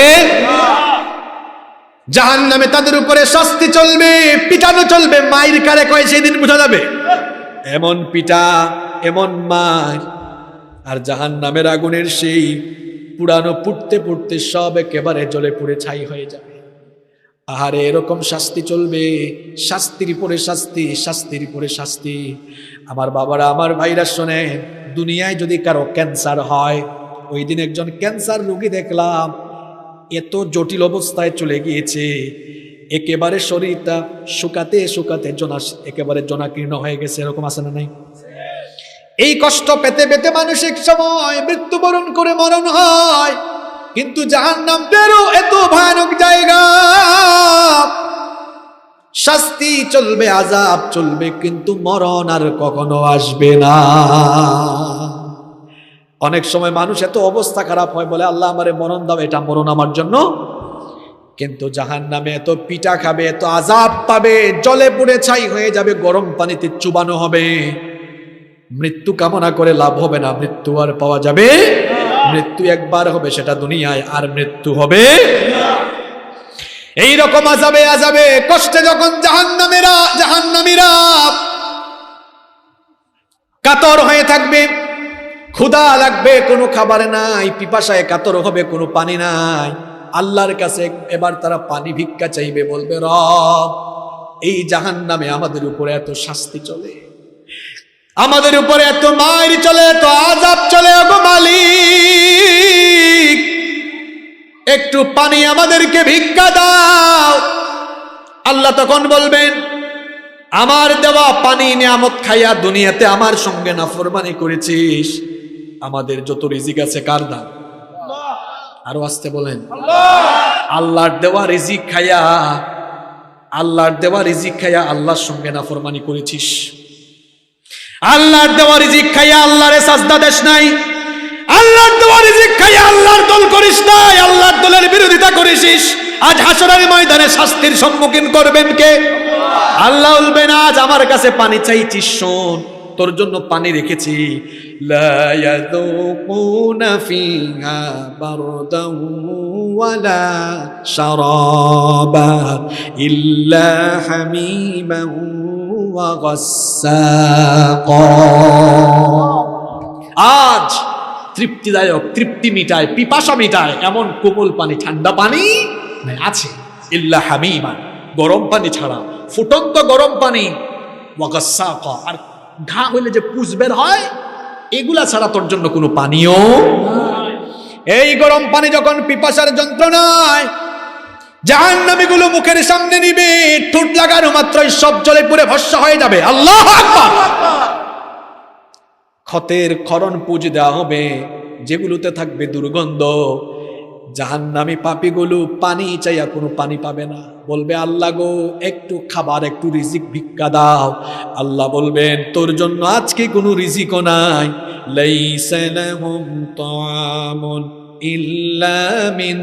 না। জাহান্নামে তাদের উপরে শাস্তি চলবে, পিটানো চলবে। মায়ের কারে কয় সেদিন বোঝা যাবে, এমন পিটা, এমন মার। আর জাহান্নামের আগুনের সেই পুরানো পুড়তে পুড়তে সব একেবারে জ্বলে পুড়ে ছাই হয়ে যাবে। আহারে, এরকম শাস্তি চলবে, শাস্তির পরে শাস্তি, শাস্তির পরে শাস্তি। আমার বাবারা, আমার ভাইরা শোনেন, দুনিয়ায় যদি কারো ক্যান্সার হয়, ওই দিন একজন ক্যান্সার রোগী দেখলাম, এত জটিল অবস্থায় চলে গিয়েছে, একেবারে শরীরটা শুকাতে শুকাতে একেবারে জনাকীর্ণ হয়ে গেছে। এরকম আছে না নাই? এই কষ্ট পেতে পেতে মানসিক সময় মৃত্যুবরণ করে মরণ হয়। কিন্তু জাহান্নামেরও এত ভয়ানক জায়গা, শাস্তি চলবে, আযাব চলবে, কিন্তু মরণ আর কখনো আসবে না। অনেক সময় মানুষ এত অবস্থা খারাপ হয়, বলে আল্লাহ আমারে মরণ দাও, এটা মরণ আমার জন্য। কিন্তু জাহান্নামে এত পিটা খাবে, এত আযাব পাবে, জ্বলে পুড়ে ছাই হয়ে যাবে, গরম পানিতে চুবানো হবে। মৃত্যু কামনা করে লাভ হবে না, মৃত্যু আর পাওয়া যাবে। মৃত্যু একবার হবে, সেটা দুনিয়ায়, আর মৃত্যু হবে না। এইরকম আযাবে আযাবে কষ্টে যখন জাহান্নামীরা কাতর হয়ে থাকবে, ক্ষুধা লাগবে, কোনো খাবার নাই, পিপাসায় কাতর হবে, কোনো পানি নাই, আল্লাহর কাছে এবার তারা পানি ভিক্ষা চাইবে, বলবে, রব, এই জাহান্নামে আমাদের উপরে এত শাস্তি চলে, আমাদের উপরে এত মার চলে, এত আযাব চলে, ওগো মালিক, একটু পানি আমাদেরকে ভিক্ষা দাও। আল্লাহ তখন বলবেন, আমার দেওয়া পানি নিয়ামত খাইয়া দুনিয়াতে আমার সঙ্গে নাফরমানি করেছিস, আমাদের যত রিজিক আছে কার দান? আরো আসতে বলেন, আল্লাহর দেওয়া রিজিক খাইয়া, আল্লাহর দেওয়া রিজিক খাইয়া আল্লাহর সঙ্গে নাফরমানি করেছিস। আল্লাহর দেওয়া রিজিক খাইয়া আল্লাহরে সাজদা দেশ নাই, আল্লাহর দেওয়া রিজিক খাইয়া আল্লাহর দল করিস না, আল্লাহর দলের বিরোধিতা করিস, আজ হাসরের ময়দানে শাস্তির সম্মুখীন করবেন কে? আল্লাহ বলবেন আজ আমার কাছে পানি চাইছিস, শোন তোর জন্য পানি রেখেছি। লা ইয়াযুকুনা ফিহা বারদান ওয়ালা শারাবা ইল্লা হামিমান ওয়া গাসসাকা। আজ তৃপ্তিদায়ক, তৃপ্তি মিটায়, পিপাসা মিটায় এমন কোমল পানি, ঠান্ডা পানি আছে। ইল্লা হামিমান, গরম পানি ছাড়া, ফুটন্ত গরম পানি, ওয়া গাসসাকা, আর ঘা হইলে যে পুষ বের হয় এগুলা ছাড়া তোর জন্য কোনো পানীয়। এই গরম পানি যখন পিপাসার যন্ত্রণায় জাহান্নামীগুলো মুখের সামনে নিবে, ঠোঁট লাগানো মাত্রই সব জলে পুড়ে ভস্ম হয়ে যাবে। আল্লাহু আকবার। ক্ষতের ক্ষরণ পুজ দেওয়া হবে, যেগুলোতে থাকবে দুর্গন্ধ। জাহান্নামী পাপীগুলো পানি চাইয়া কোনো পানি পাবে না, বলবে আল্লাহ গো একটু খাবার, একটু রিজিক ভিক্ষা দাও। আল্লাহ বলবেন তোর জন্য আজকে কোনো রিজিকও নাই। লাইসা লাহুম তাআমুন ইল্লা মিন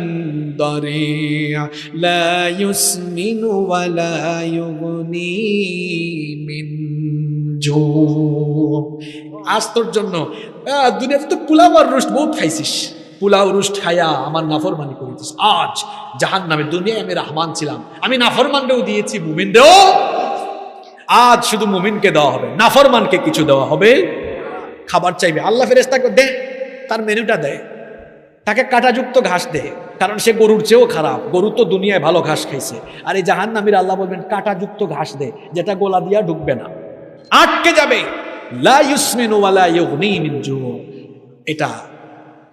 দারিয়া লা ইউসমিনু ওয়া লা ইউগনি মিন জু। আজ তোর জন্য দুনিয়াতে তো পোলাও আর রোস্ট বহুত খাইছিস, পোলাও রোস্ট খায়া আমার নাফরমানি করেছিস। আজ জাহান্নামে, দুনিয়ায় আমি রহমান ছিলাম, আমি নাফরমানকেও দিয়েছি, মুমিনকেও। আজ শুধু মুমিনকে দেওয়া হবে, নাফরমানকে কিছু দেওয়া হবে। খাবার চাইবে, আল্লাহ ফেরেশতাকে দে, তার মেনুটা দেয়, তাকে কাঁটাযুক্ত ঘাস দে, কারণ সে গরুর চেয়েও খারাপ। গরু তো দুনিয়ায় ভালো ঘাস খাইছে, আর এই জাহান্নামীর আল্লাহ বলবেন কাঁটাযুক্ত ঘাস দে, যেটা গোলা দিয়া ঢুকবে না, আটকে যাবে। লা ইউসমিনু ওয়া লা ইউগনি মিন জু, এটা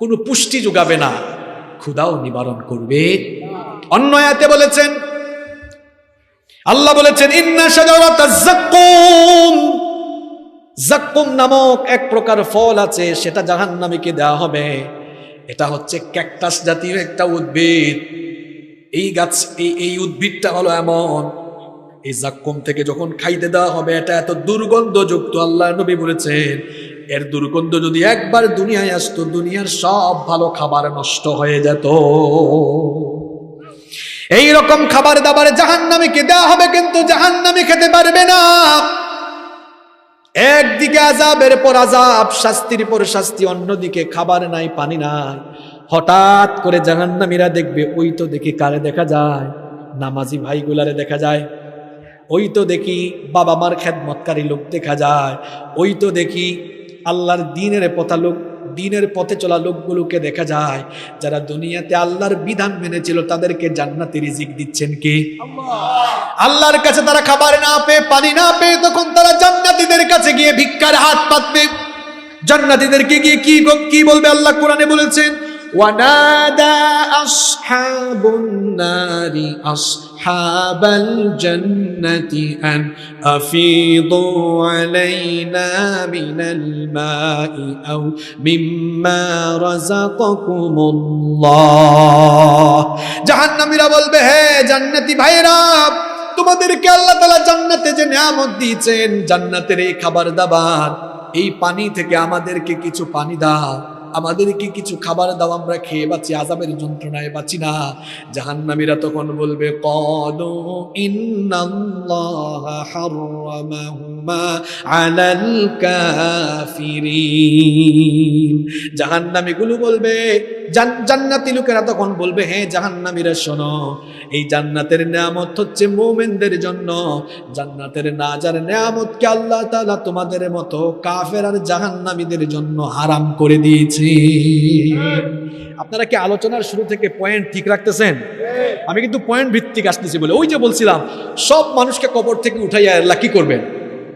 কোনো পুষ্টি যোগাবে না, ক্ষুধাও নিবারণ করবে। অন্য আয়াতে বলেছেন, আল্লাহ বলেছেন ইন্না শাজারাতাজ যাক্কুম, যাক্কুম নামক এক প্রকার ফল আছে, সেটা জাহান্নামীকে দেওয়া হবে। এটা হচ্ছে ক্যাকটাস জাতীয় একটা উদ্ভিদ। এই গাছ, এই উদ্ভিদটা হলো এমন, এই যাক্কুম থেকে যখন খাইতে দেওয়া হবে, এটা এত দুর্গন্ধযুক্ত, আল্লাহ নবী বলেছেন এর দুর্গন্ধ যদি একবার দুনিয়ায় আসতো, দুনিয়ার সব ভালো খাবার নষ্ট হয়ে যেত। এই রকম খাবার দাবার জাহান্নামীকে দেওয়া হবে, কিন্তু জাহান্নামী খেতে পারবে না। একদিকে আযাবের পর আযাব, শাস্তির পর শাস্তি, অন্যদিকে খাবার নাই, পানি নাই। হঠাৎ করে জাহান্নামীরা দেখবে, ওই তো দেখি কারে দেখা যায়, নামাজি ভাইগুলারে দেখা যায়, ওই তো দেখি বাবা মার খেদমতকারী লোক দেখা যায়, ওই তো দেখি আল্লাহর দিনের পথে চলা লোকগুলোকে দেখা যায়, যারা দুনিয়াতে আল্লাহর বিধান মেনেছিল, তাদেরকে জান্নাতি রিজিক দিচ্ছেন কে? আল্লাহর কাছে তারা খাবার না পেয়ে, পানি না পেয়ে, তখন তারা জান্নাতীদের কাছে গিয়ে ভিক্ষার হাত পাতবে। জান্নাতীদেরকে গিয়ে কি বলবে? আল্লাহ কোরআনে বলেছেন, ওয়ানাদা আসহাবুন নারি আসহাবাল জান্নাতি আন আফিদু আলাইনা মিনাল মাই আও মিম্মা রাযাকাকুমুল্লাহ। জাহান্নামীরা বলবে, হে জান্নাতি ভাইরা, তোমাদেরকে আল্লাহ তাআলা জান্নাতে যে নিয়ামত দিয়েছেন, জান্নাতের এই খাবার দাবার, এই পানি থেকে আমাদেরকে কিছু পানি দাও, আমাদেরকে কিছু খাবার দাও, আমরা খেয়ে বাঁচি, আযাবের যন্ত্রণায় বাঁচি না। জাহান্নামীরা তখন বলবে, ক্বালু ইন্নাল্লাহা হাররামাহুমা আলাল কাফিরিন। জাহান্নামীগুলো বলবে, জান্নাতি লোকেরা তখন বলবে, হে জাহান্নামীরা শোনো, এই জান্নাতের নিয়ামত হচ্ছে মুমিনদের জন্য, জান্নাতের নাজার নিয়ামতকে আল্লাহ তাআলা তোমাদের মতো কাফের আর জাহান্নামীদের জন্য হারাম করে দিয়েছে। আপনারা কি আলোচনার শুরু থেকে পয়েন্ট ঠিক রাখতেছেন? আমি কিন্তু পয়েন্ট ভিত্তিক আসতেছি বলে, ওই যে বলছিলাম সব মানুষকে কবর থেকে উঠাইয়া আল্লাহ কি করবেন,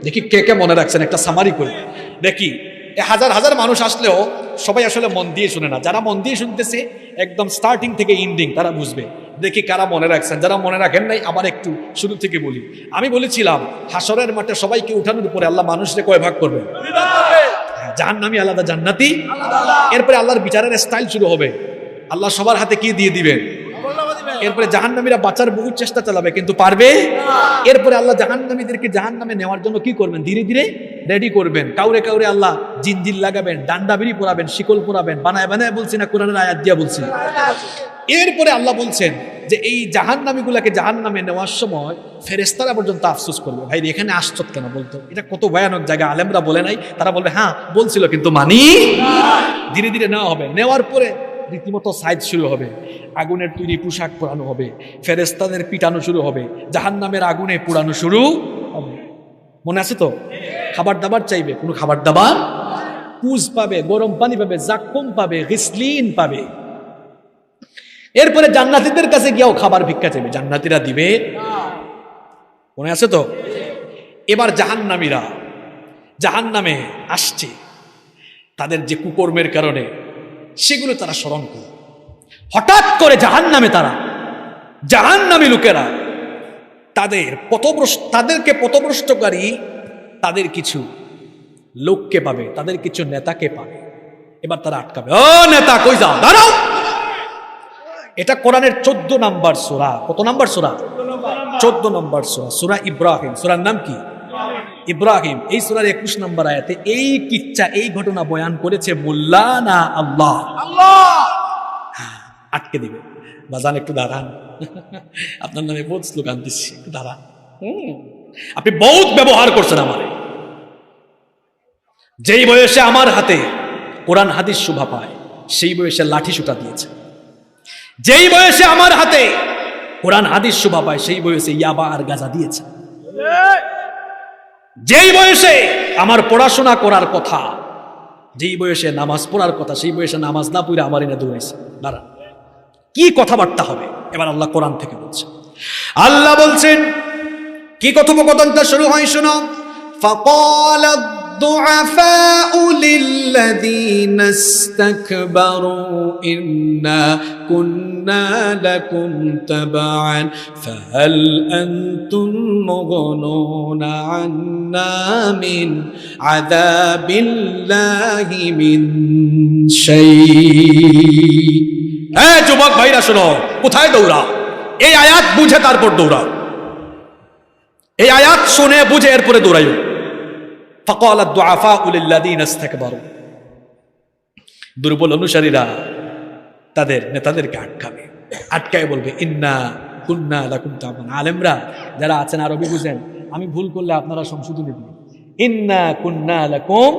দেখি কে কে মনে রাখছেন, একটা সামারি করে দেখি। হাজার হাজার মানুষ আসলেও সবাই আসলে মন দিয়ে শুনে না, যারা মন দিয়ে শুনতেছে একদম স্টার্টিং থেকে এন্ডিং তারা বুঝবে। দেখি কারা মনে রাখছেন, যারা মনে রাখেন নাই আবার একটু শুরু থেকে বলি। আমি বলেছিলাম হাসরের মাঠে সবাইকে উঠানোর উপরে আল্লাহ মানুষকে কয় ভাগ করবে? জাহান্নামী আলাদা, জান্নাতি আলাদা। এরপরে আল্লাহর বিচারের স্টাইল শুরু হবে, আল্লাহ সবার হাতে কি দিয়ে দিবেন। এরপরে জাহান্নামীরা বাঁচার বহু চেষ্টা চালাবে কিন্তু পারবে। এরপরে আল্লাহ জাহান্নামীদেরকে জাহান্নামে নেওয়ার জন্য কি করবেন? ধীরে ধীরে রেডি করবেন, কাউরে কাউরে আল্লাহ জিনজিল লাগাবেন, ডান্ডা বিড়ি পরাবেন, শিকল পরাবেন। বানায় বানায় বলছি না, কোরআনের আয়াত দিয়া বলছি। এরপরে আল্লাহ বলছেন যে এই জাহান্নামীগুলাকে জাহান্নামে নেওয়ার সময় ফেরেশতারা পর্যন্ত আফসোস করবে, ভাই এখানে আসছত কেন বলতো, এটা কত ভয়ানক জায়গা, আলেমরা বলে নাই? তারা বলবে হ্যাঁ বলছিল কিন্তু মানি। ধীরে ধীরে নেওয়া হবে, নেওয়ার পরে রীতিমতো সাইজ শুরু হবে, আগুনের তৈরি পোশাক পরানো হবে, ফেরেশতাদের পিটানো শুরু হবে, জাহান্নামের আগুনে পোড়ানো শুরু হবে। মনে আছে তো? খাবার দাবার চাইবে, কোনো খাবার দাবার, পুজ পাবে, গরম পানি পাবে, জাক্কুম পাবে, গিসলিন পাবে। এরপরে জান্নাতীদের কাছে গিয়েও খাবার ভিক্ষা চাইবে, জান্নাতীরা দিবে। মনে আছে তো? এবার জাহান্নামীরা জাহান্নামে আসছে, তাদের যে কুকর্মের কারণে সেগুলো তারা স্মরণ করে। হঠাৎ করে জাহান্নামী লোকেরা তাদেরকে পথভ্রষ্টকারী তাদের কিছু লোককে পাবে, তাদের কিছু নেতাকে পাবে। এবার তারা আটকাবে, ও নেতা কই যাও, দাঁড়াও। এটা কোরআনের 14 নম্বর সূরা। কত নম্বর সূরা? 14 নম্বর সূরা, সূরা ইব্রাহিম। সূরার নাম কি? ইব্রাহিম। এই সূরার 21 নম্বর আয়াতে এই কিচ্ছা, এই ঘটনা বয়ান করেছে মোল্লা না আল্লাহ? আটকে দিবে। বাজান একটু দাঁড়ান, আপনার নামে বহুত স্লোগান দিচ্ছি, একটু দাঁড়ান। আপনি বহুত ব্যবহার করছেন আমারে। যেই বয়সে আমার হাতে কোরআন হাদিস শোভা পায়, সেই বয়সে লাঠি সুতা দিয়েছে। যেই বয়সে আমার হাতে কোরআন হাদিস শোভা পায়, সেই বয়সে ইয়াবা আর গাঁজা দিয়েছে। যেই বয়সে আমার পড়াশোনা করার কথা, যেই বয়সে নামাজ পড়ার কথা, সেই বয়সে নামাজ না পড়ে আমার এনে দৌড়াইছে। দাঁড়ান, কি কথাবার্তা হবে? এবার আল্লাহ কোরআন থেকে বলছে। আল্লাহ বলছেন, কি কথোপকথনটা শুরু হয় শোনো। ফাকাল الضعفاء للذين استكبروا إنا كنا لكم تبعا فهل أنتم مغنون عنا من عذاب الله من شيء। যুবক ভাইরা শোনো, কোথায় দৌড়াও? এই আয়াত বুঝে তারপর দৌড়াও। এই আয়াত শুনে বুঝে এরপরে দৌড়াইও। فقال الضعفاء للذين استكبروا, দুর্বল অনুসারীরা তাদের নেতাদেরকে আটকায় বলবে, ইন্না কুন্না লাকুম তাবান। আলেমরা যারা আছেন আরবি বুঝেন, আমি ভুল করলে আপনারা সংশোধনী দিন। ইন্না কুন্না লাকুম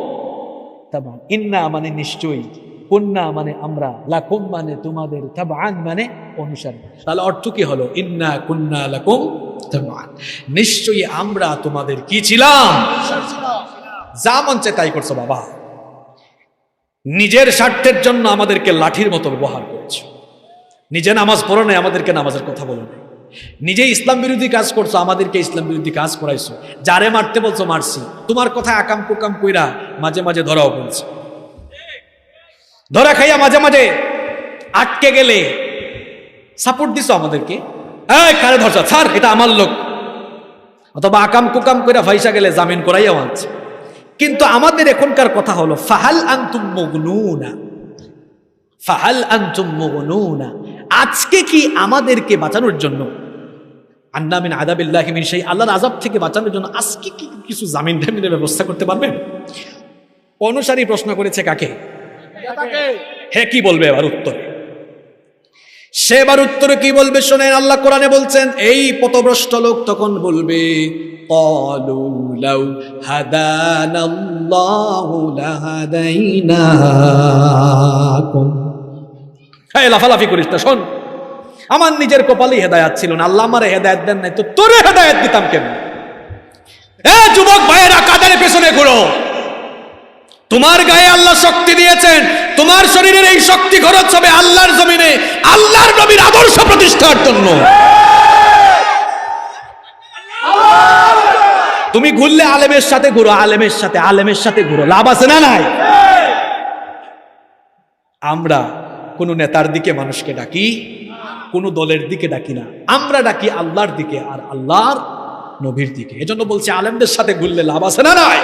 তাবান, ইন্না মানে নিশ্চয়ই, কুন্না মানে আমরা, লাকুম মানে তোমাদের, তাবান মানে অনুসারী। তাহলে অর্থ কি হলো? ইন্না কুন্না লাকুম তাবান, নিশ্চয়ই আমরা তোমাদের কি ছিলাম? যা মন চায় তাই করছো বাবা। নিজের স্বার্থের জন্য আমাদেরকে লাঠির মতো ব্যবহার করেছো। নিজে নামাজ পড়ো নাই, আমাদেরকে নামাজের কথা বলো নাই। নিজে ইসলাম বিরোধী কাজ করছো, আমাদেরকে ইসলাম বিরোধী কাজ করাইছো। যারে মারতে বলছো মারছি, তোমার কথা আকাম কুকাম কইরা মাঝে মাঝে ধরাও বলছে। ধরা খাইয়া মাঝে মাঝে আটকে গেলে সাপোর্ট দিছো আমাদেরকে, এই কারে ধরছ, স্যার এটা আমার লোক। অথবা আকাম কুকাম কইরা ফাইসা গেলে জামিন করাইয়া আনছে। কিন্তু আমাদের এখনকার কথা হলো, ফাহাল আনতুম মুগনুনা, ফাহাল আনতুম মুগনুনা, আজকে কি আমাদেরকে বাঁচানোর জন্য, আন্না মিন আযাবিল্লাহি মিন শাই, আল্লাহর আযাব থেকে বাঁচানোর জন্য আজকে কি কিছু জামিন টামিনের ব্যবস্থা করতে পারবেন? অনুসারী প্রশ্ন করেছে কাকে? হে কি বলবে এবার উত্তরে? সে এবার উত্তরে কি বলবে শোনেন, আল্লাহ কোরআনে বলছেন, এই পথভ্রষ্ট লোক তখন বলবে, قالوا لو هدانا الله لهديناكم। এই লাফালাফি করিস না, শোন, আমার নিজের কপালে হেদায়েত ছিল না, আল্লাহ আমারে হেদায়েত দেন নাই, তো তোরে হেদায়েত দিতাম কেন? এ যুবক ভাইয়েরা, কাদের পেছনে ঘুরো? তোমার গায়ে আল্লাহ শক্তি দিয়েছেন, তোমার শরীরের এই শক্তি খরচ হবে আল্লাহর জমিনে আল্লাহর নবীর আদর্শ প্রতিষ্ঠার জন্য। তুমি ঘুরলে আলেমের সাথে ঘুরো, আলেমের সাথে ঘুরো, লাভ আছে না নাই? আমরা কোন নেতার দিকে মানুষকে ডাকি, কোন দলের দিকে ডাকি না, আমরা ডাকি আল্লাহর দিকে আর আল্লাহর নবীর দিকে। এজন্য বলছি, আলেমদের সাথে ঘুরলে লাভ আছে না নাই?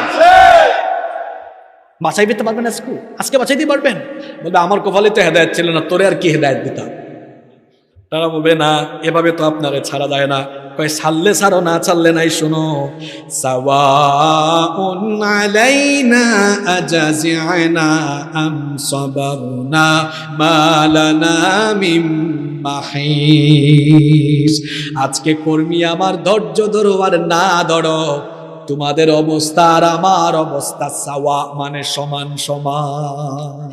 বাঁচাই দিতে পারবেন আজকে বাঁচাই দিতে পারবেন? বলবে আমার কপালে তো হেদায়েত ছিল না, তোরে আর কি হেদায়েত দিতাম। তারা বলবে না, এভাবে তো আপনারে ছাড়া যায় না, কয় ছাড়লে ছাড়ো, না ছাড়লে নাই। শোনো, সাওয়াউন আলাইনা আজাজি'না আম সাবারনা মা লানা মিন মাহিস। আজকে কর্মী আমার ধৈর্য ধরো আর না ধরো, তোমাদের অবস্থা আর আমার অবস্থা সাওয়া মানে সমান সমান।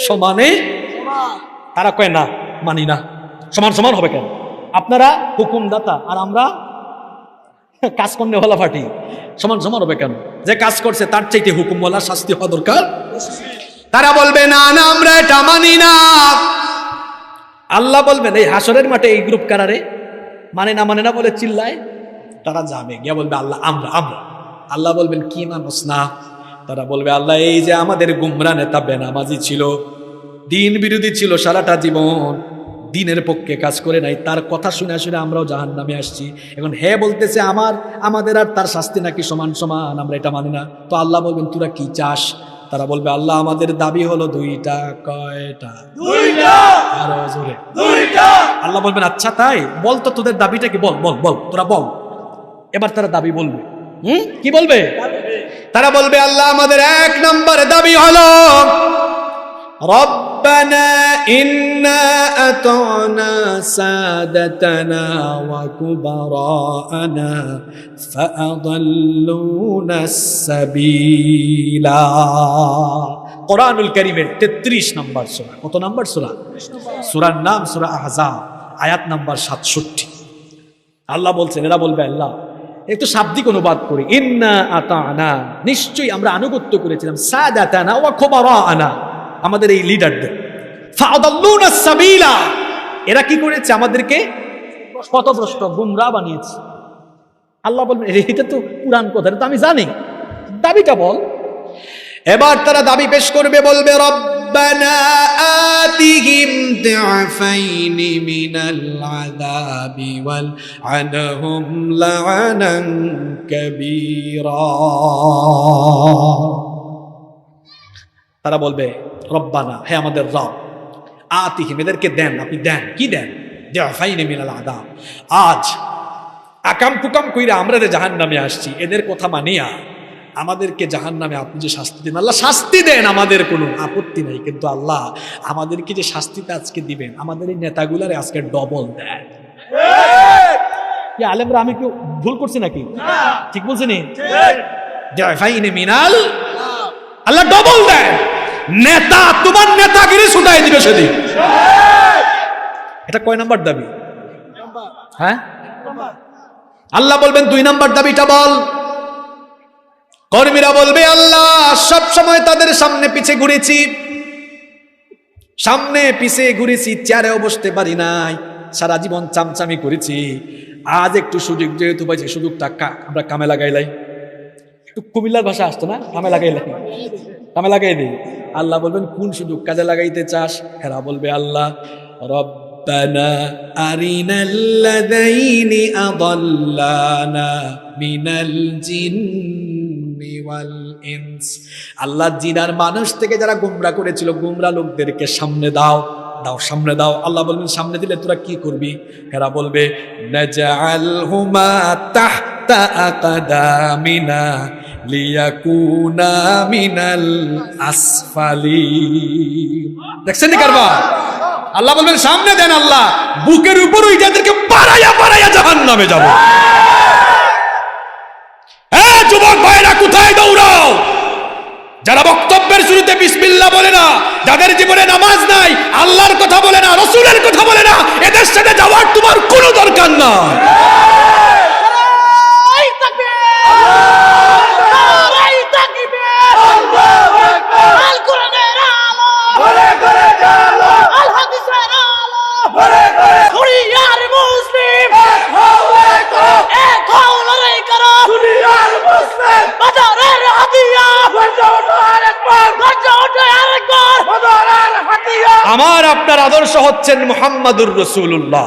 সমানে তারা কয় না, মানি না। সমান সমান হবে কেন? আপনারা হুকুমদাতা আর আমরা কাজ করনেওয়ালা পার্টি, সমান সমান হবে কেন? যে কাজ করছে তার চাইতে হুকুমওয়ালা শাস্তি হওয়া দরকার। তারা বলবে না না, আমরা এটা মানি না। আল্লাহ বলবেন এই হাসরের মাঠে এই গ্রুপ কারারে মানে না বলে চিল্লায়, তারা যাবে গিয়া বলবে আল্লাহ আমরা আমরা। আল্লাহ বলবেন কি মানুষ না? তারা বলবে আল্লাহ এই যে আমাদের গুমরা নেতা বেনামাজি ছিল, দিন বিরোধী ছিল, সারাটা জীবন দিনের পক্ষে কাজ করে নাই, তার কথা শুনে শুনে আমরাও জাহান্নামে আসছি। এখন হে বলতেছে আমাদের আর তার শাস্তি নাকি সমান সমান, আমরা এটা মানি না। তো আল্লাহ বলবেন তোরা কি চাস? তারা বলবে আল্লাহ আমাদের দাবি হলো দুইটা। কয়টা? দুইটা। আরো জোরে, দুইটা। আল্লাহ বলবেন আচ্ছা তাই, বল তো তোদের দাবিটা কি, বল বল বল, তোরা বল। এবার তারা দাবি বলবে। কি বলবে? তারা বলবে আল্লাহ আমাদের 1 নম্বর দাবি হলো রব্বানা ইন্না আতানা সাদাতানা ওয়া কুবারানা ফাআদাল্লুনাস সাবিলা। কোরআনুল কারীমের 33 নম্বর সূরা। কত নম্বর সূরা? সূরার নাম সূরা আহজাব, আয়াত নাম্বার 67। আল্লাহ বলছেন, এরা বলবে আল্লাহ একটু শাব্দিক অনুবাদ করি, ইন্না আতানা নিশ্চয়ই আমরা আনুগত্য করেছিলাম, সাদাতানা ওয়া কুবারানা আমাদের এই লিডারদের, ফাআদাল্লুনাস সাবিলা এরা কি করেছে? আমাদেরকে পথভ্রষ্ট গুমরাহ বানিয়েছে। আল্লাহ বলবেন এটা তো পুরান কথা, এটা তো আমি জানি, দাবিটা বল। এবার তারা দাবি পেশ করবে, বলবে রব্বানা আতিহিম দি'ফাইনি মিনাল আযাবি ওয়াল আনহুম লা'নান কাবীরা। তারা বলবে রব্বানা, হে আমাদের রব, আতিহিম এদেরকে দেন, আপনি দেন। কি দেন? দি'ফাইনি মিনাল আযাব। আজ আকাম কুকাম কইরা আমরা যে জাহান্নামে আসছি, এদের কথা মানিয়া আমাদেরকে জাহান্নামে আপনি যে শাস্তি দেন, আল্লাহ শাস্তি দেন, আমাদের কোনো আপত্তি নাই, কিন্তু আল্লাহ আমাদেরকে যে শাস্তিটা আজকে দিবেন, আমাদের এই নেতাগুলারে আজকে ডবল দেন। আলেমরা আমি কেউ ভুল করছি নাকি? ঠিক বলছি নি? মিনাল আল্লাহ ডবল দেন। নেতা তোমার নেতাগিরি ছুটাই দিবে সেদিন। এটা কয় নাম্বার দাবি? হ্যাঁ, আল্লাহ বলবেন 2 নাম্বার দাবিটা বল। কর্মীরা বলবে আল্লাহ সব সময় তাদের সামনে পিছে ঘুরেছি, সামনে পিছে ঘুরেছি, চেয়ারেও বসতে পারি নাই, সারা জীবন চামচামি করেছি। আজ একটু সুযোগ যেহেতু পাইছি, সুযোগটা আমরা কামে লাগাইলাই। একটু কুমিল্লার ভাষা আসতো না, কামে লাগাইলাই, কামে লাগাই দিই। আল্লাহ বলবেন কোন সুযোগ কাজে লাগাইতে চাস? এরা বলবে আল্লাহ রব্বানা আরিনাল্লাযাইনি আদাল্লানা মিনাল জিন্নি ওয়াল ইনস। আল্লাহ জিন আর মানুষ থেকে যারা গুমরা করেছিল, গুমরা লোকদেরকে সামনে দাও, দাও সামনে দাও। আল্লাহ বলবেন সামনে দিলে তোরা কি করবি? এরা বলবে নাজআলহুমা তাহতা আকদামিনা লিয়াকুনা মিনাল আসফালি। দেখছেন নি কারবার? আল্লাহ বলবেন সামনে দেন, আল্লাহ বুকের উপর ওই যাদেরকে পাড়াইয়া পাড়াইয়া জাহান্নামে যাব। হ্যাঁ যুবক ভাইরা, কোথায় দৌড়াও? যারা বক্তব্যের শুরুতে বিসমিল্লাহ বলে না, যাদের জীবনে নামাজ নাই, আল্লাহর কথা বলে না, রাসূলের কথা বলে না, এদের সাথে যাওয়ার তোমার কোনো দরকার নাই। আমার আপনার আদর্শ হচ্ছেন মুহাম্মাদুর রাসূলুল্লাহ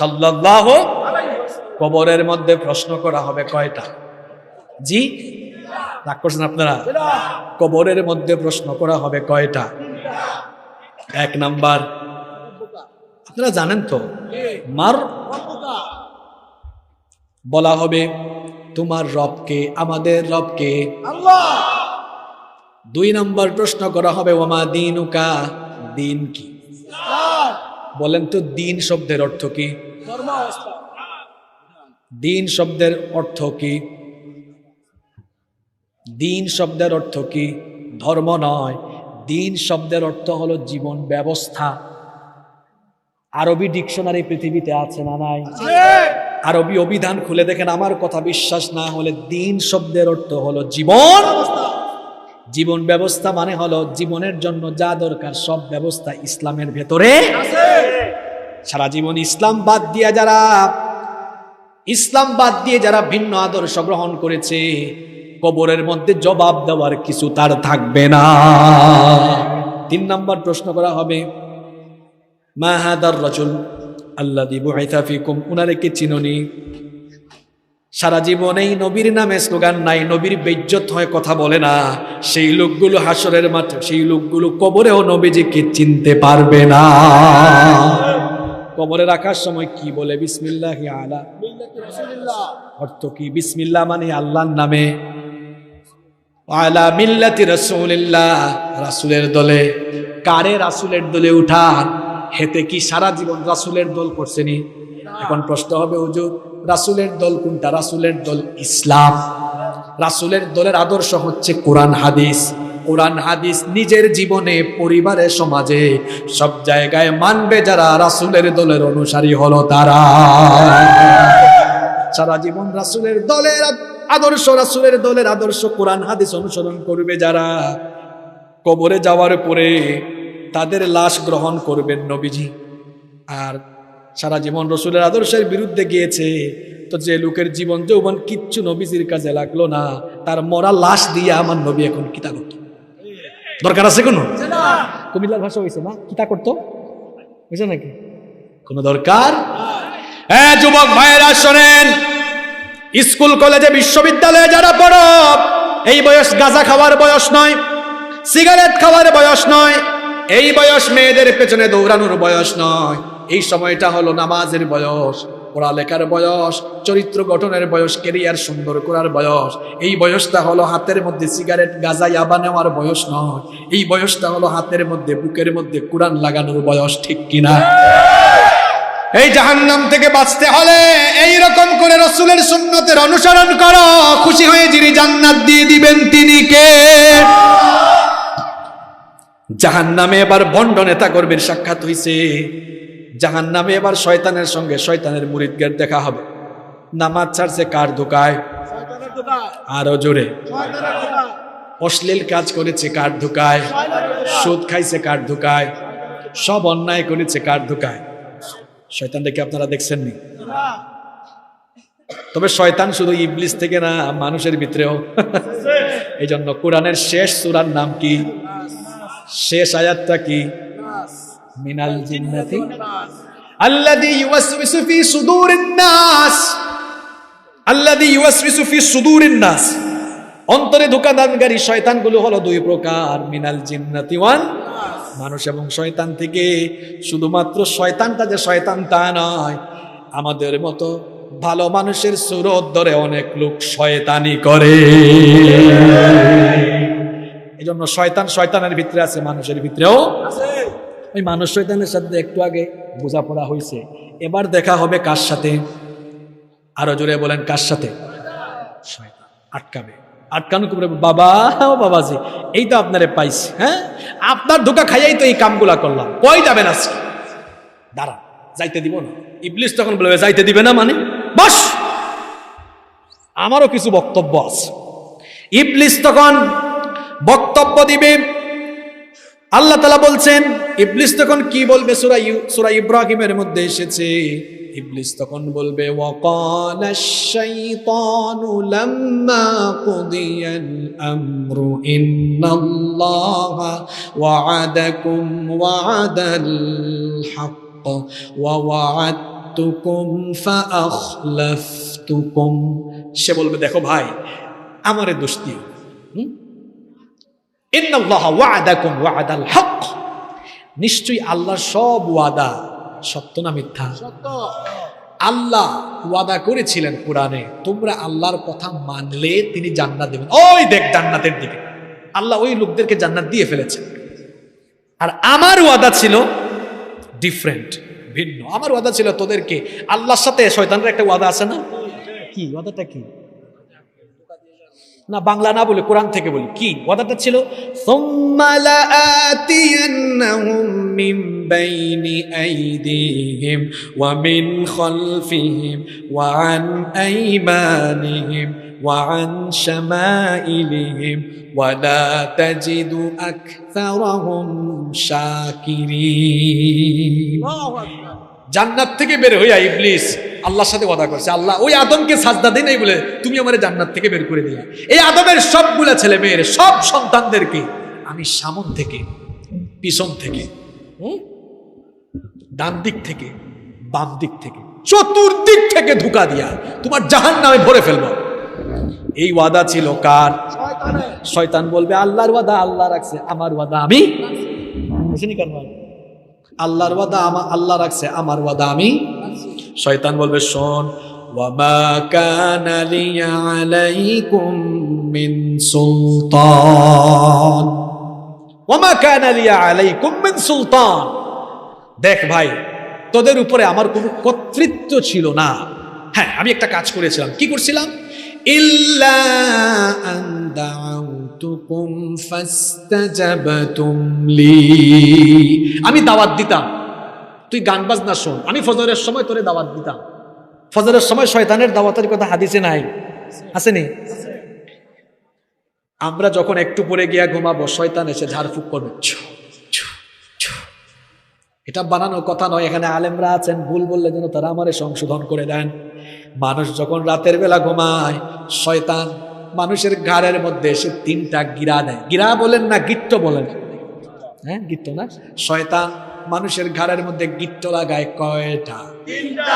সাল্লাল্লাহু। কবরের মধ্যে প্রশ্ন করা হবে কয়টা? জি, রাগ করছেন আপনারা? কবরের মধ্যে প্রশ্ন করা হবে কয়টা? 1 নাম্বার আপনারা জানেন তো, বলা হবে তোমার রবকে, আমাদের রবকে আল্লাহ। 2 নম্বর প্রশ্ন করা হবে ওমা দীনুকা, দিন কি? বলেন তো দিন শব্দের অর্থ কি? দিন শব্দের অর্থ কি? দিন শব্দের অর্থ কি? ধর্ম নয়, দিন শব্দের অর্থ হলো জীবন ব্যবস্থা। আরবি ডিকশনারি পৃথিবীতে আছে না নাই? আরবি অভিধান খুলে দেখেন, আমার কথা বিশ্বাস না হলে দিন শব্দের অর্থ হলো জীবন। জীবন ব্যবস্থা মানে হলো জীবনের জন্য যা দরকার সব ব্যবস্থা ইসলামের ভেতরে আছে। সারা জীবন ইসলাম বাদ দিয়ে যারা ভিন্ন আদর্শ গ্রহণ করেছে, কবরের মধ্যে জবাব দেওয়ার কিছু তার থাকবে না। 3 নম্বর প্রশ্ন করা হবে মা হাদার রাজুল আল্লাযী বুইসা ফীকুম, উনারে কি চিননি? সারা জীবনেই নবীর নামে স্লোগান নাই, নবীর বেইজ্জত হয়, কথা বলে না, সেই লোকগুলো হাসরের মাঠে, সেই লোকগুলো কবরেও নবীজিকে চিনতে পারবে না। কবরে রাখার সময় কি বলে? বিসমিল্লাহি আলা মিল্লাতি রাসূলিল্লাহ। অর্থ কি? বিসমিল্লাহ মানে আল্লাহর নামে, আলা মিল্লাতি রাসূলিল্লাহ, রাসূলের দলে। কারে রাসূলের দলে উঠান? হেতে কি সারা জীবন রাসূলের দল করছেনি? এখন প্রশ্ন হবে হুজুর রাসূলের দল কোনটা? রাসূলের দল ইসলাম। রাসূলের দলের আদর্শ হচ্ছে কোরআন হাদিস। কোরআন হাদিস নিজের জীবনে, পরিবারে, সমাজে সব জায়গায় মানবে যারা রাসূলের দলের অনুসারী হলো তারা। সারা জীবন রাসূলের দলের আদর্শ, রাসূলের দলের আদর্শ কোরআন হাদিস অনুসরণ করবে যারা, কবরে যাওয়ার পরে তাদের লাশ গ্রহণ করবেন নবীজি। আর সারা জীবন রাসূলের আদর্শের বিরুদ্ধে গিয়েছে, তো যে লোকের জীবন যৌবন কিচ্ছু নবীজির কাজে লাগলো না, তার মরা লাশ দিয়ে আমার নবী এখন কিতা করতো? দরকার আছে কোনো? কুমিল্লার ভাষা হয়েছে না, কিতা করতো হয়েছে নাকি? কোন দরকার? হ্যাঁ যুবক ভাইয়েরা শোনেন, স্কুল কলেজে বিশ্ববিদ্যালয়ে যারা পড়ো, এই বয়স গাঁজা খাওয়ার বয়স নয়, সিগারেট খাওয়ার বয়স নয়, এই বয়স মেয়েদের পেছনে দৌড়ানোর বয়স নয়। এই সময়টা হলো নামাজের বয়স, পড়ালেখার বয়স, চরিত্র গঠনের বয়স, ক্যারিয়ার সুন্দর করার বয়স। এই বয়সটা হলো হাতের মধ্যে সিগারেট, গাঁজা, ইয়াবা নেওয়ার বয়স নয়। এই বয়সটা হলো হাতের মধ্যে, বুকের মধ্যে কোরআন লাগানোর বয়স, ঠিক কিনা? এই জাহান্নাম থেকে বাঁচতে হলে এই রকম করে রাসূলের সুন্নতের অনুসরণ করো। খুশি হয়ে যিনি জান্নাত দিয়ে দিবেন তিনি কে? জাহান্নামে এবার ভণ্ড নেতা কর্মীর সাক্ষাৎ হইছে। জাহান্নামে এবার শয়তানের সঙ্গে শয়তানের মুরিদদের দেখা হবে। নামাজ ছাড়ছে কার ধোকায়? আরো জোরে। অশ্লীল কাজ করেছে কার ধোকায়? সুদ খাইছে কার ধোকায়? সব অন্যায় করেছে কার ধোকায়? শয়তান দেখে আপনারা দেখছেন নি? তবে শয়তান শুধু ইবলিস থেকে না, মানুষের ভিতরেও। এই জন্য কোরআনের শেষ সূরার নাম কি? শেষ আয়াতটা কি? মিনাল জিন্নাতি আল্লাযী ইউওয়াসওয়িসু ফি সুদুরিন নাস, আল্লাযী ইউওয়াসওয়িসু ফি সুদুরিন নাস। অন্তরে ধোঁকাদানকারী শয়তানগুলো হলো 2 প্রকার, মিনাল জিন্নাতি ওয়ান, মানুষ এবং শয়তান থেকে। শুধুমাত্র শয়তানটা যে শয়তান তা নয়, আমাদের মতো ভালো মানুষের সুরত ধরে অনেক লোক শয়তানি করে। এই জন্য শয়তান শয়তানের ভিতরে আছে, মানুষের ভিতরেও আছে। ওই মানুষ শয়তানের সাথে একটু আগে বোঝাপড়া হয়েছে, এবার দেখা হবে কার সাথে? আরো জোরে বলেন, কার সাথে? শয়তান আটকাবে। আটকানো করে বাবা, ও বাবাজি এই তো আপনারে পাইছি, হ্যাঁ আপনার ধোঁকা খাইয়াই তো এই কামগুলা করলাম, কই যাবেন আজকে? দাঁড়া, যাইতে দিব না। ইবলিস তখন বলবে যাইতে দিবে না মানে? বস, আমারও কিছু বক্তব্য আছে। ইবলিস তখন বক্তব্য দিবে। আল্লাহ তাআলা বলছেন ইবলিস তখন কি বলবে? সূরা ইব্রাহিমের মধ্যে এসেছে, ইবলিস তখন বলবে ওয়াকালাশ শাইতানু লাম্মা কুদিয়াল আমরু ইন্নাল্লাহা ওয়া'আদাকুম ওয়া'দাল হক্ক ওয়া ওয়া'আদতুকুম ফাআখলাফতুকুম। সে বলবে দেখো ভাই, আমারে দোষ দিও, ইন্নাল্লাহা ওয়া'আদাকুম ওয়া'দাল হক, নিশ্চয়ই আল্লাহর সব ওয়াদা সত্য না মিথ্যা? সত্য। আল্লাহ ওয়াদা করেছিলেন কোরআনে, তোমরা আল্লাহর কথা মানলে তিনি জান্নাত দেবেন। ওই দেখ জান্নাতের দিকে, আল্লাহ ওই লোকদেরকে জান্নাত দিয়ে ফেলেছেন। আর আমার ওয়াদা ছিল ডিফারেন্ট, ভিন্ন। আমার ওয়াদা ছিল তোদেরকে, আল্লাহর সাথে শয়তানের একটা ওয়াদা আছে না? কি ওয়াদাটা? কি না, বাংলা না বলে কোরআন থেকে বলি। কি ওয়াদাটা ছিল? সুম্মা লাআতিয়ান্নাহুম মিন বাইনি আইদিহিম ওয়া মিন খালফিহিম ওয়া আন আইমানিহিম ওয়া আন শামাইলিহিম ওয়া লা তাজিদু আকসারাহুম শাকিরিন। জান্নাত থেকে বের হইয়া ইবলিস আল্লাহর সাথে ওয়াদা করছে, আল্লাহ ওই আদমকে সাজদা দেই নাই বলে তুমি আমারে জান্নাত থেকে বের করে দিলা। এই আদমের সবগুলা ছেলে মেয়ের সব সন্তানদেরকে আমি সামন থেকে, পিছন থেকে, ডান দিক থেকে, বাম দিক থেকে, চতুর্দিক থেকে ধোঁকা দিয়া তোমার জাহান্নামে ভরে ফেলবো। এই ওয়াদা ছিল কার? শয়তান বলবে আল্লাহর ওয়াদা আল্লাহ রাখছে, আমার ওয়াদা আমি বুঝিনি কেন? আল্লাহর ওয়াদা আল্লাহ রাখছে, আমার ওয়াদা আমি। শয়তান বলবে শোন, ওয়ামা কানা লি আলাইকুম মিন সুলতান, ওয়ামা কানা লি আলাইকুম মিন সুলতান। দেখ ভাই, তোদের উপরে আমার কোনো কর্তৃত্ব ছিল না। হ্যাঁ, আমি একটা কাজ করেছিলাম। কি করছিলাম? ইল্লা আন দাউতুকুম ফাস্তাজাবতুম লি, আমি দাওয়াত দিতাম, তুই গান বাজনা শোন। আমি ফজরের সময় তোরে দাওয়াত দিতাম। ফজরের সময় শয়তানের দাওয়াতের কথা হাদিসে নাই, আসেনি? আমরা যখন একটু পরে গিয়া ঘুমাবো, শয়তান এসে ঝাড়ফুঁক করবে। এটা বানানোর কথা নয়, এখানে আলেমরা আছেন, ভুল বললে যেন তারা আমারে সংশোধন করে দেন। মানুষ যখন রাতের বেলা ঘুমায়, শয়তান মানুষের ঘাড়ের মধ্যে এসে 3টা গিরা দেয়। গিরা বলেন না, গিট্ট বলেন? হ্যাঁ, গিট্ট না? শয়তান মানুষের ঘাড়ের মধ্যে গিট্ট লাগায় কয়টা? 3টা।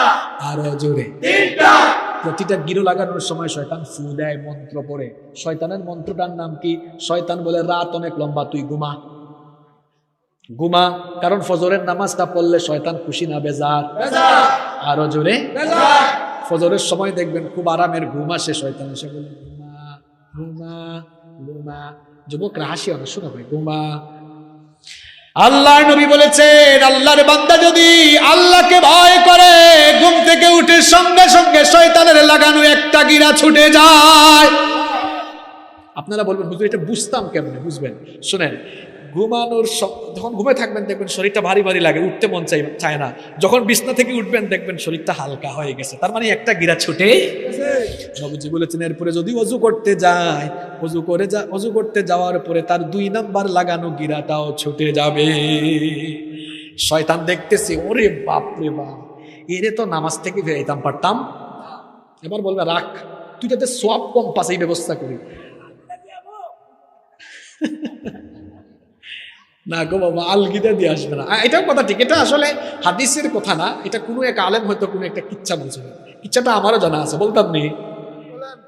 আরো জোরে? 3টা। প্রতিটা গিরো লাগানোর সময় শয়তান ফু দেয়, মন্ত্র পড়ে। শয়তানের মন্ত্রটার নাম কি? শয়তান বলে রাত অনেক লম্বা, তুই ঘুমা, ঘুমা। কারণ ফজরের নামাজটা পড়লে শয়তান খুশি না বেজার? আরো জোরে? ফজরের সময় দেখবেন খুব আরামের ঘুম আসে, শয়তান এসে বলে ঘুমা ঘুমা ঘুমা। যুবকরা হাসি অনেক শোনা ভাই, ঘুমা। আল্লাহর নবী বলেছেন, আল্লাহর বান্দা যদি আল্লাহকে ভয় করে, ঘুম থেকে উঠে সঙ্গে সঙ্গে শয়তানের লাগানো একটা গিরা ছুটে যায়। আপনারা বলবেন হুজুর এটা বুঝতাম কেমনে? বুঝবেন, শুনেন। ঘুমানোর যখন ঘুমে থাকবেন দেখবেন শরীরটা ভারী ভারী লাগে, উঠতে মন চায় না। যখন বিছনা থেকে উঠবেন দেখবেন শরীরটা হালকা হয়ে গেছে, তার মানে একটা গিরা ছুটে। নবীজি বলেছেন এরপরে যদি অজু করতে যায়, অজু করতে যাওয়ার পরে তার 2 নাম্বার লাগানো গিরাটাও ছুটে যাবে। শয়তান দেখতেছে, ওরে বাপ রে বাপ, এরে তো নামাজ থেকে ফেরাইতাম পারতাম। এবার বলবে রাখ, তুই যাতে সওয়াব কম পাস এই ব্যবস্থা করি। না গো বাবা, আলগিদা দিয়ে আসবে না। এটাও কথা ঠিক, এটা আসলে হাদিসের কথা না, এটা কোনো এক আলেম হয়তো কোনো একটা কিচ্ছা বলছে। কিচ্ছাটা আমারও জানা আছে, বলতাম নি?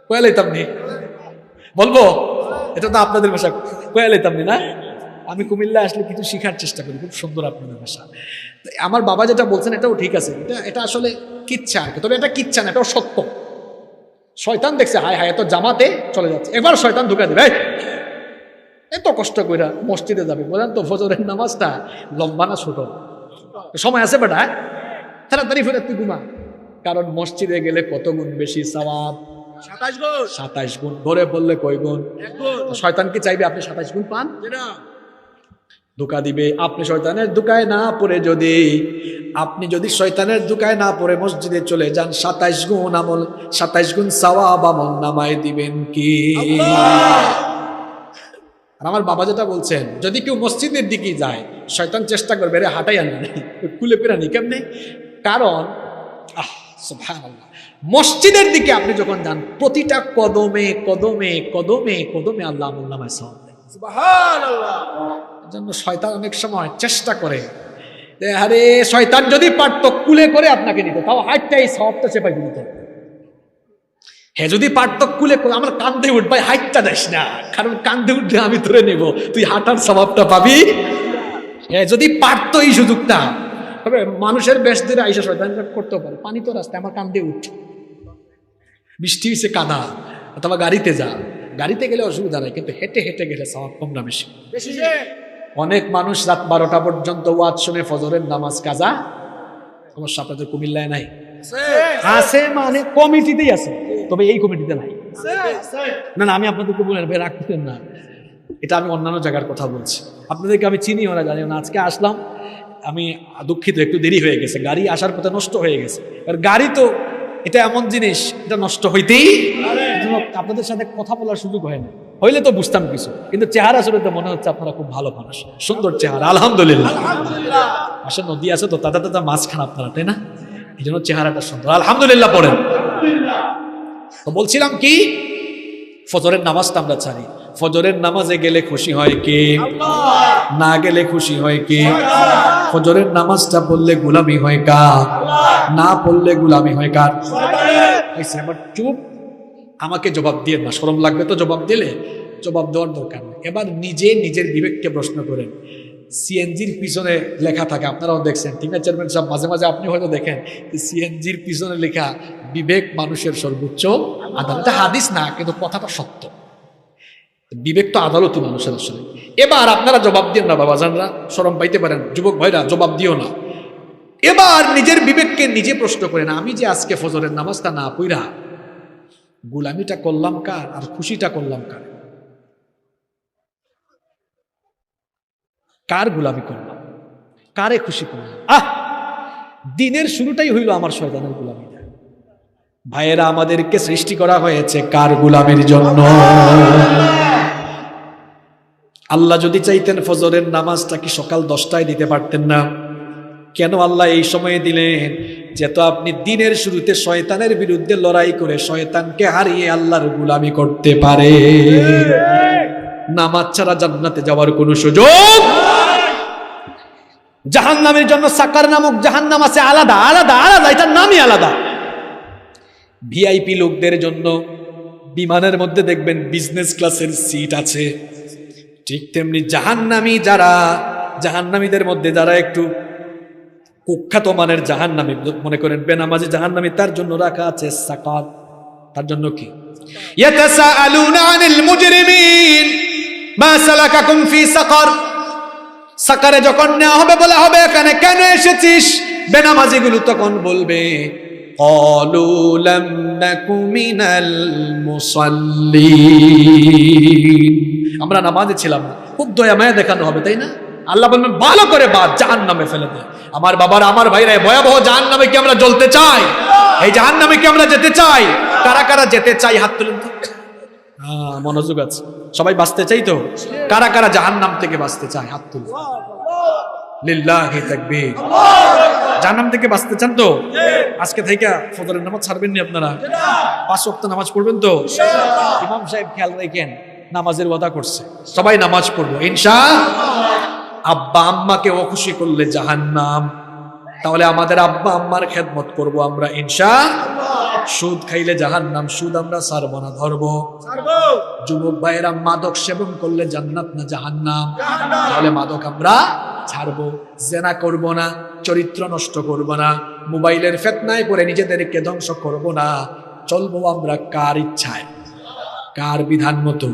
কয়ালাইতাম নি? বলবো? এটা তো আপনাদের ভাষা, কয়ালাইতাম নি না? আমি কুমিল্লা আসলে কিছু শিখার চেষ্টা করি, খুব সুন্দর আপনাদের ভাষা। আমার বাবা যেটা বলছেন এটাও ঠিক আছে, এটা আসলে কিচ্ছা আর কি, তবে এটা কিচ্ছা না, এটাও সত্য। শয়তান দেখছে হায় হায় এত জামাতে চলে যাচ্ছে, এবার শয়তান ঢুকা দেবে, এত কষ্ট করে মসজিদে যাবে, বলেন তো ফজরের নামাজটা লম্বা না ছোট? সময় আছে বেটা, তাড়াতাড়ি ফেরে তুই ঘুমা। কারণ মসজিদে গেলে কত গুণ বেশি সওয়াব? 27 গুণ। ধরে বললে কয় গুণ? 1 গুণ। শয়তান কি চাইবে আপনি 27 গুণ পান? ধোঁকা দিবে। আপনি শয়তানের ধোঁকায় না পড়ে আপনি যদি শয়তানের ধোঁকায় না পড়ে মসজিদে চলে যান, 27 গুণ আমল, 27 গুণ সওয়াব আমল নামায় দিবেন কি? আর আমার বাবা যেটা বলছেন, যদি কেউ মসজিদের দিকে যায়, শয়তান চেষ্টা করবে রে হাঁটাই আনবে, কুলে পেরানি কেমনে? কারণ সুবহানাল্লাহ, মসজিদের দিকে আপনি যখন যান, প্রতিটা কদমে কদমে কদমে কদমে আল্লাহ আমল নামায় সওয়াব দেন। সুবহানাল্লাহ। এজন্য শয়তান অনেক সময় চেষ্টা করে, আরে শয়তান যদি পারত কুলে করে আপনাকে নিত, তাও হাইটটাই সওয়াবটা চেপাই দিত। হ্যাঁ, যদি পারত কুলে করে আমার কান্দে উঠ, ভাই হাইটটা দেস না, কারণ কান্দে উঠলে আমি ধরে নেব, তুই হাঁটার সওয়াবটা পাবি। হ্যাঁ, যদি পারত এই সুযোগটা, তবে মানুষের বেশ ধরে আইসা শয়তান করতেও পারে, পানি তো রাস্তায়, আমার কান্দে উঠ, বৃষ্টি হয়েছে কাদা, অথবা গাড়িতে যা, গাড়িতে গেলে অসুবিধা নাই, কিন্তু হেঁটে হেঁটে গেলে সওয়াব কম না বেশি? অনেক মানুষ রাত 12টা পর্যন্ত ওয়াজ শুনে ফজরের নামাজ কাজা। অবশ্য আপনাদের কুমিল্লায় নাই, আছে মানে কমিটিতেই আছে, তবে এই কমিটিতে নাই। না না, আমি আপনাদেরকে বলে রাখতেন না, এটা আমি অন্যান্য জায়গার কথা বলছি। আপনাদেরকে আমি চিনি ওরা জানি না। আজকে আসলাম, আমি দুঃখিত, একটু দেরি হয়ে গেছে, গাড়ি আসার পথে নষ্ট হয়ে গেছে। আর গাড়ি তো এটা এমন জিনিস, এটা নষ্ট হইতেই, আপনাদের সাথে কথা বলার সুযোগ হয় না, হইলে তো বুঝতাম কিছু, কিন্তু চেহারা শুনে তো মনে হচ্ছে আপনারা খুব ভালো মানুষ, সুন্দর চেহারা, আলহামদুলিল্লাহ। পাশে নদী আছে তো, তাতে তাতে মাছ খান আপনারা, তাই না? এই জন্য চেহারাটা সুন্দর, আলহামদুলিল্লাহ পড়েন। তো বলছিলাম কি, ফজরের নামাজটা আমরা ছাড়ি। ফজরের নামাজে গেলে খুশি হয় কে? না গেলে খুশি হয় কে? ফজরের নামাজটা পড়লে গোলামি হয় কার? না পড়লে গোলামি হয় কার? এবার চুপ, আমাকে জবাব দিয়ে না, শরম লাগবে তো জবাব দিলে, জবাব দেওয়ার দরকার নেই। এবার নিজে নিজের বিবেককে প্রশ্ন করেন। সিএনজির পিছনে লেখা থাকে, আপনারাও দেখছেন, ঠিক না চেয়ারম্যান সাহেব? মাঝে মাঝে আপনি হয়তো দেখেন সিএনজির পিছনে লেখা বিবেক মানুষের সর্বোচ্চ আদালত। এটা হাদিস না, কিন্তু কথাটা সত্য। বিবেক তো আদালতই মানুষের আসলে। এবার আপনারা জবাব দিন না বাবাজানরা, শরম পাইতে পারেন, যুবক ভাইরা জবাব দিও না। এবার নিজের বিবেককে নিজে প্রশ্ন করেন, আমি যে আজকে ফজরের নামাজটা না পইরা গোলামিটা করলাম কার, আর খুশিটা করলাম কার? কার গোলামি করলাম, কারে খুশি করলাম? দিনের শুরুটাই হইল আমার শয়তানের গোলামিটা। ভাইয়েরা, আমাদেরকে সৃষ্টি করা হয়েছে কার গোলামির জন্য? আল্লাহ যদি চাইতেন ফজরের নামাজটা কি সকাল 10টায় দিতে পারতেন না? কেন আল্লাহ এই সময়ে দিলেন? যেহেতু আপনি দিনের শুরুতে শয়তানের বিরুদ্ধে লড়াই করে শয়তানকে হারিয়ে আল্লাহর গোলামি করতে পারে। নামাজ ছাড়া জান্নাতে যাওয়ার কোনো সুযোগ। জাহান্নামের জন্য সাকার নামক জাহান্নাম আছে, আলাদা আলাদা আলাদা, এটার নামই আলাদা। ভিআইপি লোকদের জন্য বিমানের মধ্যে দেখবেন বিজনেস ক্লাসের সিট আছে, ঠিক তেমনি জাহান্নামীদের মধ্যে যারা একটু কুখ্যাত মানের জাহান্নামী, মনে করেন বেনামাজি জাহান্নামী, তার জন্য রাখা আছে সাকার। তার জন্য কি? ইয়াতাসাআলুনা আনিল মুজরিমিন মা সালাকাকুম ফি সাকার। সাকারে যখন নেওয়া হবে, বলা হবে এখানে কেন এসেছিস? বেনামাজিগুলো তখন বলবে ক্বালু লাম নাকু মিনাল মুসাল্লিন, আমরা নামাজে ছিলাম না। খুব দয়া মায়া দেখানো হবে, তাই না? আল্লাহ বলবেন ভালো করে বাদ, জাহান্নামে ফেলে দে। আমার বাবার, আমার ভাইরা, ভয়াবহ জাহান্নামে কি আমরা জ্বলতে চাই? এই জাহান্নামে কি আমরা যেতে চাই? কারা কারা যেতে চাই হাত তুলেন তো। মনোযোগ আছে, সবাই বাঁচতে চাই তো? কারা কারা জাহান্নাম থেকে বাঁচতে চায় হাত তুলুন। লিল্লাহি তাকবীর। জাহান্নাম থেকে বাঁচতে চান তো? আজকে থেকে ফজরের নামাজ ছাড়বেন না আপনারা? 5 ওয়াক্ত নামাজ পড়বেন তো? ইমাম সাহেব খেয়াল রাখেন, নামাজের ওয়াদা করছে, সবাই নামাজ পড়বো ইনশাআল্লাহ। আব্বা আম্মাকে অখুশি করলে জাহান্নাম, তাহলে আমাদের আব্বা আম্মার খেদমত করব আমরা ইনশাআল্লাহ। সুদ খাইলে জাহান্নাম, সুদ আমরা ছাড়ব না, ধরবো। যুবক ভাইয়েরা, মাদক সেবন করলে জান্নাত না জাহান্নাম? তাহলে মাদক আমরা ছাড়বো। জেনা করব না, চরিত্র নষ্ট করব না, মোবাইলের ফিতনায় পড়ে নিজেদেরকে ধ্বংস করব না। চলবো আমরা কার ইচ্ছায়, কার বিধান মতো?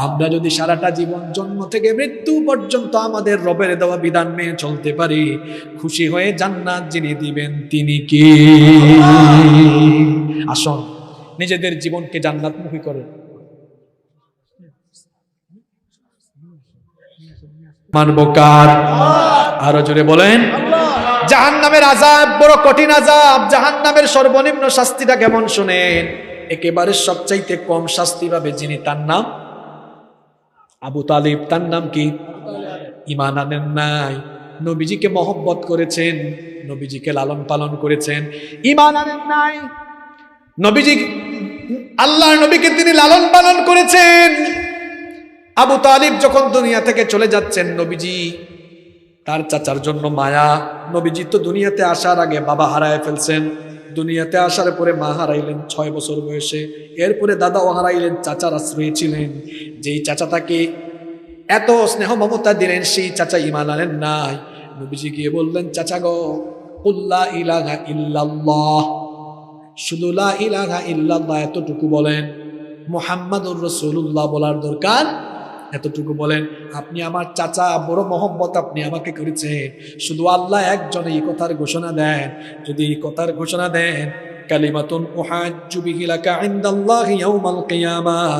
আমরা যদি সারাটা জীবন জন্ম থেকে মৃত্যু পর্যন্ত আমাদের রবের দেওয়া বিধান মেনে চলতে পারি, খুশি হয়ে জান্নাত যিনি দিবেন তিনি কে? আসুন নিজেদের জীবনকে জান্নাতমুখী করে মানব কার? আরো জোরে বলেন। জাহান্নামের আযাব বড় কঠিন আযাব। জাহান্নামের সর্বনিম্ন শাস্তিটা কেমন শুনেন। একেবারে সবচাইতে কম শাস্তি পাবে যিনি, তার নাম আবু তালিব। তার নাম কি? ঈমান আনেন নাই, নবীজিকে মহব্বত করেছেন, নবীজিকে লালন পালন করেছেন, ঈমান আনেন নাই। নবীজি, আল্লাহর নবীকে তিনি লালন পালন করেছেন। আবু তালিব যখন দুনিয়া থেকে চলে যাচ্ছেন, নবীজি তার চাচার জন্য মায়া। নবীজি তো দুনিয়াতে আসার আগে বাবা হারায় ফেলছেন, দুনিয়াতে আসার পরে মা হারাইলেন 6 বছর বয়সে, এরপরে দাদাও হারাইলেন, চাচার আশ্রয়ে ছিলেন। যেই চাচা তাকে এত স্নেহ মমতা দিলেন, সেই চাচা ঈমান আনেন নাই। নবীজি গিয়ে বললেন, চাচা গো, কুল লা ইলাহা ইল্লাল্লাহ, শুধু লা ইলাহা ইল্লাল্লাহ এতটুকু বলেন, মুহাম্মাদুর রাসূলুল্লাহ বলার দরকার এতটুকু বলেন। আপনি আমার চাচা, বড় মহব্বত আপনি আমাকে করেছেন, শুধু আল্লাহ একজন এই কথার ঘোষণা দেন। যদি এই কথার ঘোষণা দেন, কালিমাতুন উহাজ্জু বিহি লাকা ইনদাল্লাহি ইয়াউমাল কিয়ামাহ,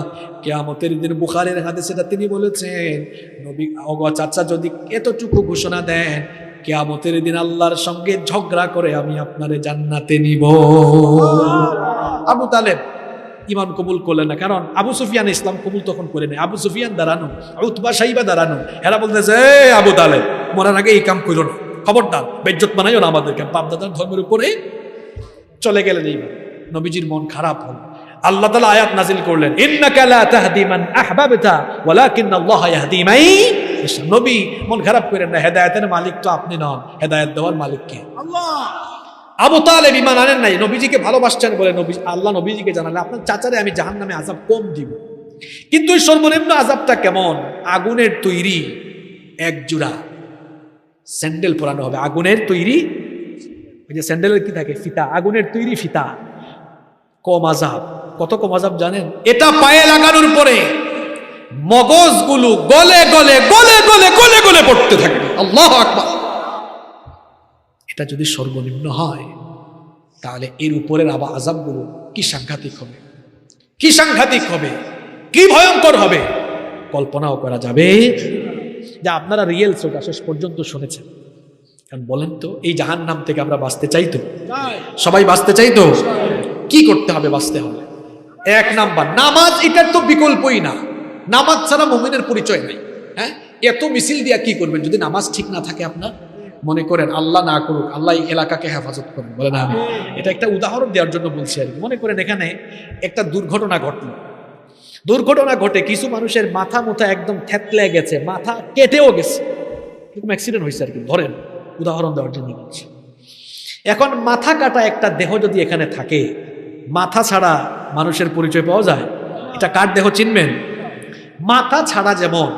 কিয়ামতের দিন বুখারীর হাদিস এটা তিনি বলেছেন, নবী ওগো চাচা যদি এতটুকু ঘোষণা দেন, কিয়ামতের দিন আল্লাহর সঙ্গে ঝগড়া করে আমি আপনারে জান্নাতে নিব। আবু তালেব ইমান কবুল করলেন না, কারণ আবু সুফিয়ান ইসলাম কবুল তখন করে নেই। আবু সুফিয়ান দাঁড়ানো, উতবা সাইবা দাঁড়ানো, এরা বলতেছে আবু তালেব মরার আগে এই কাম করো না, খবরদার বেজ্জত বানাইও না আমাদেরকে, বাপ দাদার ধর্মের উপরে চলে গেলেন। এইবার নবীজির মন খারাপ হল। আল্লাহ তাআলা আয়াত নাজিল করলেন, ইন্নাকা লা তাহদি মান আহবাবতা ওয়ালাকিন্নাল্লাহা ইয়াহদি মান ইয়াশা। নবী মন খারাপ করেন না, হেদায়েতের মালিক তো আপনি নন, হেদায়েত দেওয়ার মালিক কে? আল্লাহ। আবু তালেব ঈমান আনেন নাই, নবীজিকে ভালোবাসছেন বলে নবী আল্লাহ নবীজিকে জানালেন, আপনার চাচারে আমি জাহান্নামে আযাব কম দিব। কিন্তু এই সর্বনিম্ন আযাবটা কেমন? আগুনের তৈরি এক জোড়া স্যান্ডেল পরানো হবে, আগুনের তৈরি, ওই যে স্যান্ডেলের কি থাকে ফিতা, আগুনের তৈরি ফিতা। কম আযাব, কত কম আযাব জানেন? এটা পায়ে লাগানোর পরে মগজগুলো গলে গলে গলে গলে গলে গলে পড়তে থাকবে। আল্লাহু আকবার। এটা যদি সর্বনিম্ন হয়, তাহলে এর উপরের আবার আযাবগুলো কি সাংঘাতিক হবে, কি সাংঘাতিক হবে, কি ভয়ঙ্কর হবে, কল্পনাও করা যাবে। যা আপনারা রিয়েল শ্রোতা শেষ পর্যন্ত শুনেছেন। কারণ বলেন তো, এই জাহান্নাম থেকে আমরা বাঁচতে চাই তো? সবাই বাঁচতে চাই তো? কি করতে হবে বাঁচতে হলে? এক নাম্বার, নামাজ। এটার তো বিকল্পই না, নামাজ ছাড়া মুমিনের পরিচয় নাই। হ্যাঁ, এত মিছিল দিয়া কি করবেন যদি নামাজ ঠিক না থাকে আপনার? মনে করেন আল্লাহ না করুক, আল্লাহ এই এলাকাকে হেফাজত করেন, বলেন আমি। এটা একটা উদাহরণ দেওয়ার জন্য বলছি আর কি। মনে করেন এখানে একটা দুর্ঘটনা ঘটলো, দুর্ঘটনা ঘটে কিছু মানুষের মাথা মুথা একদম থেতলে গেছে, মাথা কেটেও গেছে, এরকম অ্যাক্সিডেন্ট হয়েছে আর কি। ধরেন উদাহরণ দেওয়ার জন্য বলছি। এখন মাথা কাটা একটা দেহ যদি এখানে থাকে, মাথা ছাড়া মানুষের পরিচয় পাওয়া যায়? এটা কার দেহ চিনবেন? মাথা ছাড়া যেমন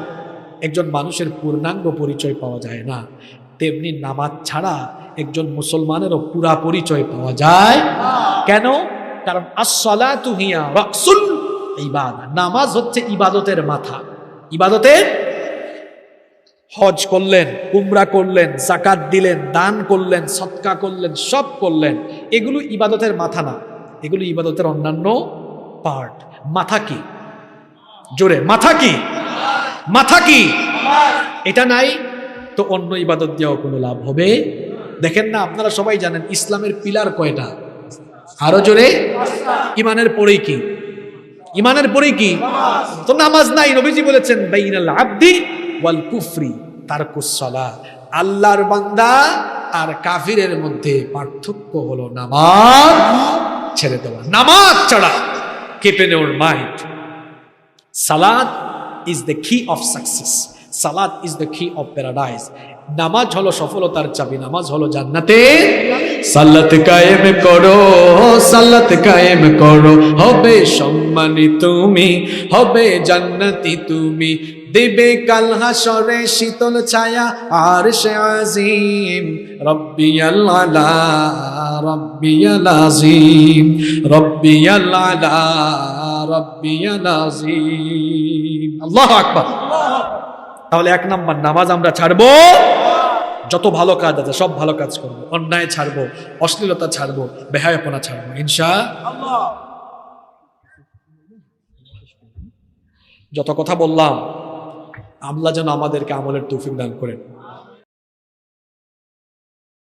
একজন মানুষের পূর্ণাঙ্গ পরিচয় পাওয়া যায় না, তেমনি নামাজ ছাড়া একজন মুসলমানেরও পুরা পরিচয় পাওয়া যায়। কেন? কারণ as-salatu hiya রাসুল ইবাদা, নামাজ হচ্ছে ইবাদতের মাথা। ইবাদতের, হজ করলেন, উমরা করলেন, যাকাত দিলেন, দান করলেন, সদকা করলেন, সব করলেন, এগুলো ইবাদতের মাথা না, এগুলো ইবাদতের অন্যান্য পার্ট। মাথা কি? জোরে, মাথা কি? মাথা কি? এটা নাই তো অন্য ইবাদত দিয়েও কোনো লাভ হবে। দেখেন না, আপনারা সবাই জানেন ইসলামের পিলার কয়টা? আরো জোরে। ইমানের পরেই কি? ইমানের পরেই কি? তো নামাজ নাই। নবীজি বলেছেন বাইনাল আবদি ওয়াল কুফরি তারকুস সালাহ, আল্লাহর বান্দা আর কাফিরের মধ্যে পার্থক্য হলো নামাজ ছেড়ে দেওয়া। নামাজ ছাড়া কেঁপে নেওয়ার মাইন্ড। সালাত ইজ দ্য কি অফ সাকসেস, সালাত ইজ দ্য কি অফ প্যারাডাইস। নামাজ হলো সফলতার চাবি, নামাজ হলো জান্নাতে। সালাত কায়েম করো, সালাত কায়েম করো, হবে সম্মানী তুমি, হবে জান্নাতি তুমি, দেবে কাল হাসরে শীতল ছায়া আরশে আজিম। রব্বিয়াল আলা রব্বিয়াল আজিম, রব্বিয়াল আলা রব্বিয়াল আজিম। আল্লাহু আকবার। তাহলে এক নাম্বার, নামাজ আমরা ছাড়বো, যত ভালো কাজ আছে সব ভালো কাজ করবো, অন্যায় ছাড়বো, অশ্লীলতা ছাড়বো, বেহায়াপনা ছাড়বো ইনশাআল্লাহ। যত কথা বললাম, আল্লাহ যেন আমাদেরকে আমলের তৌফিক দান করেন।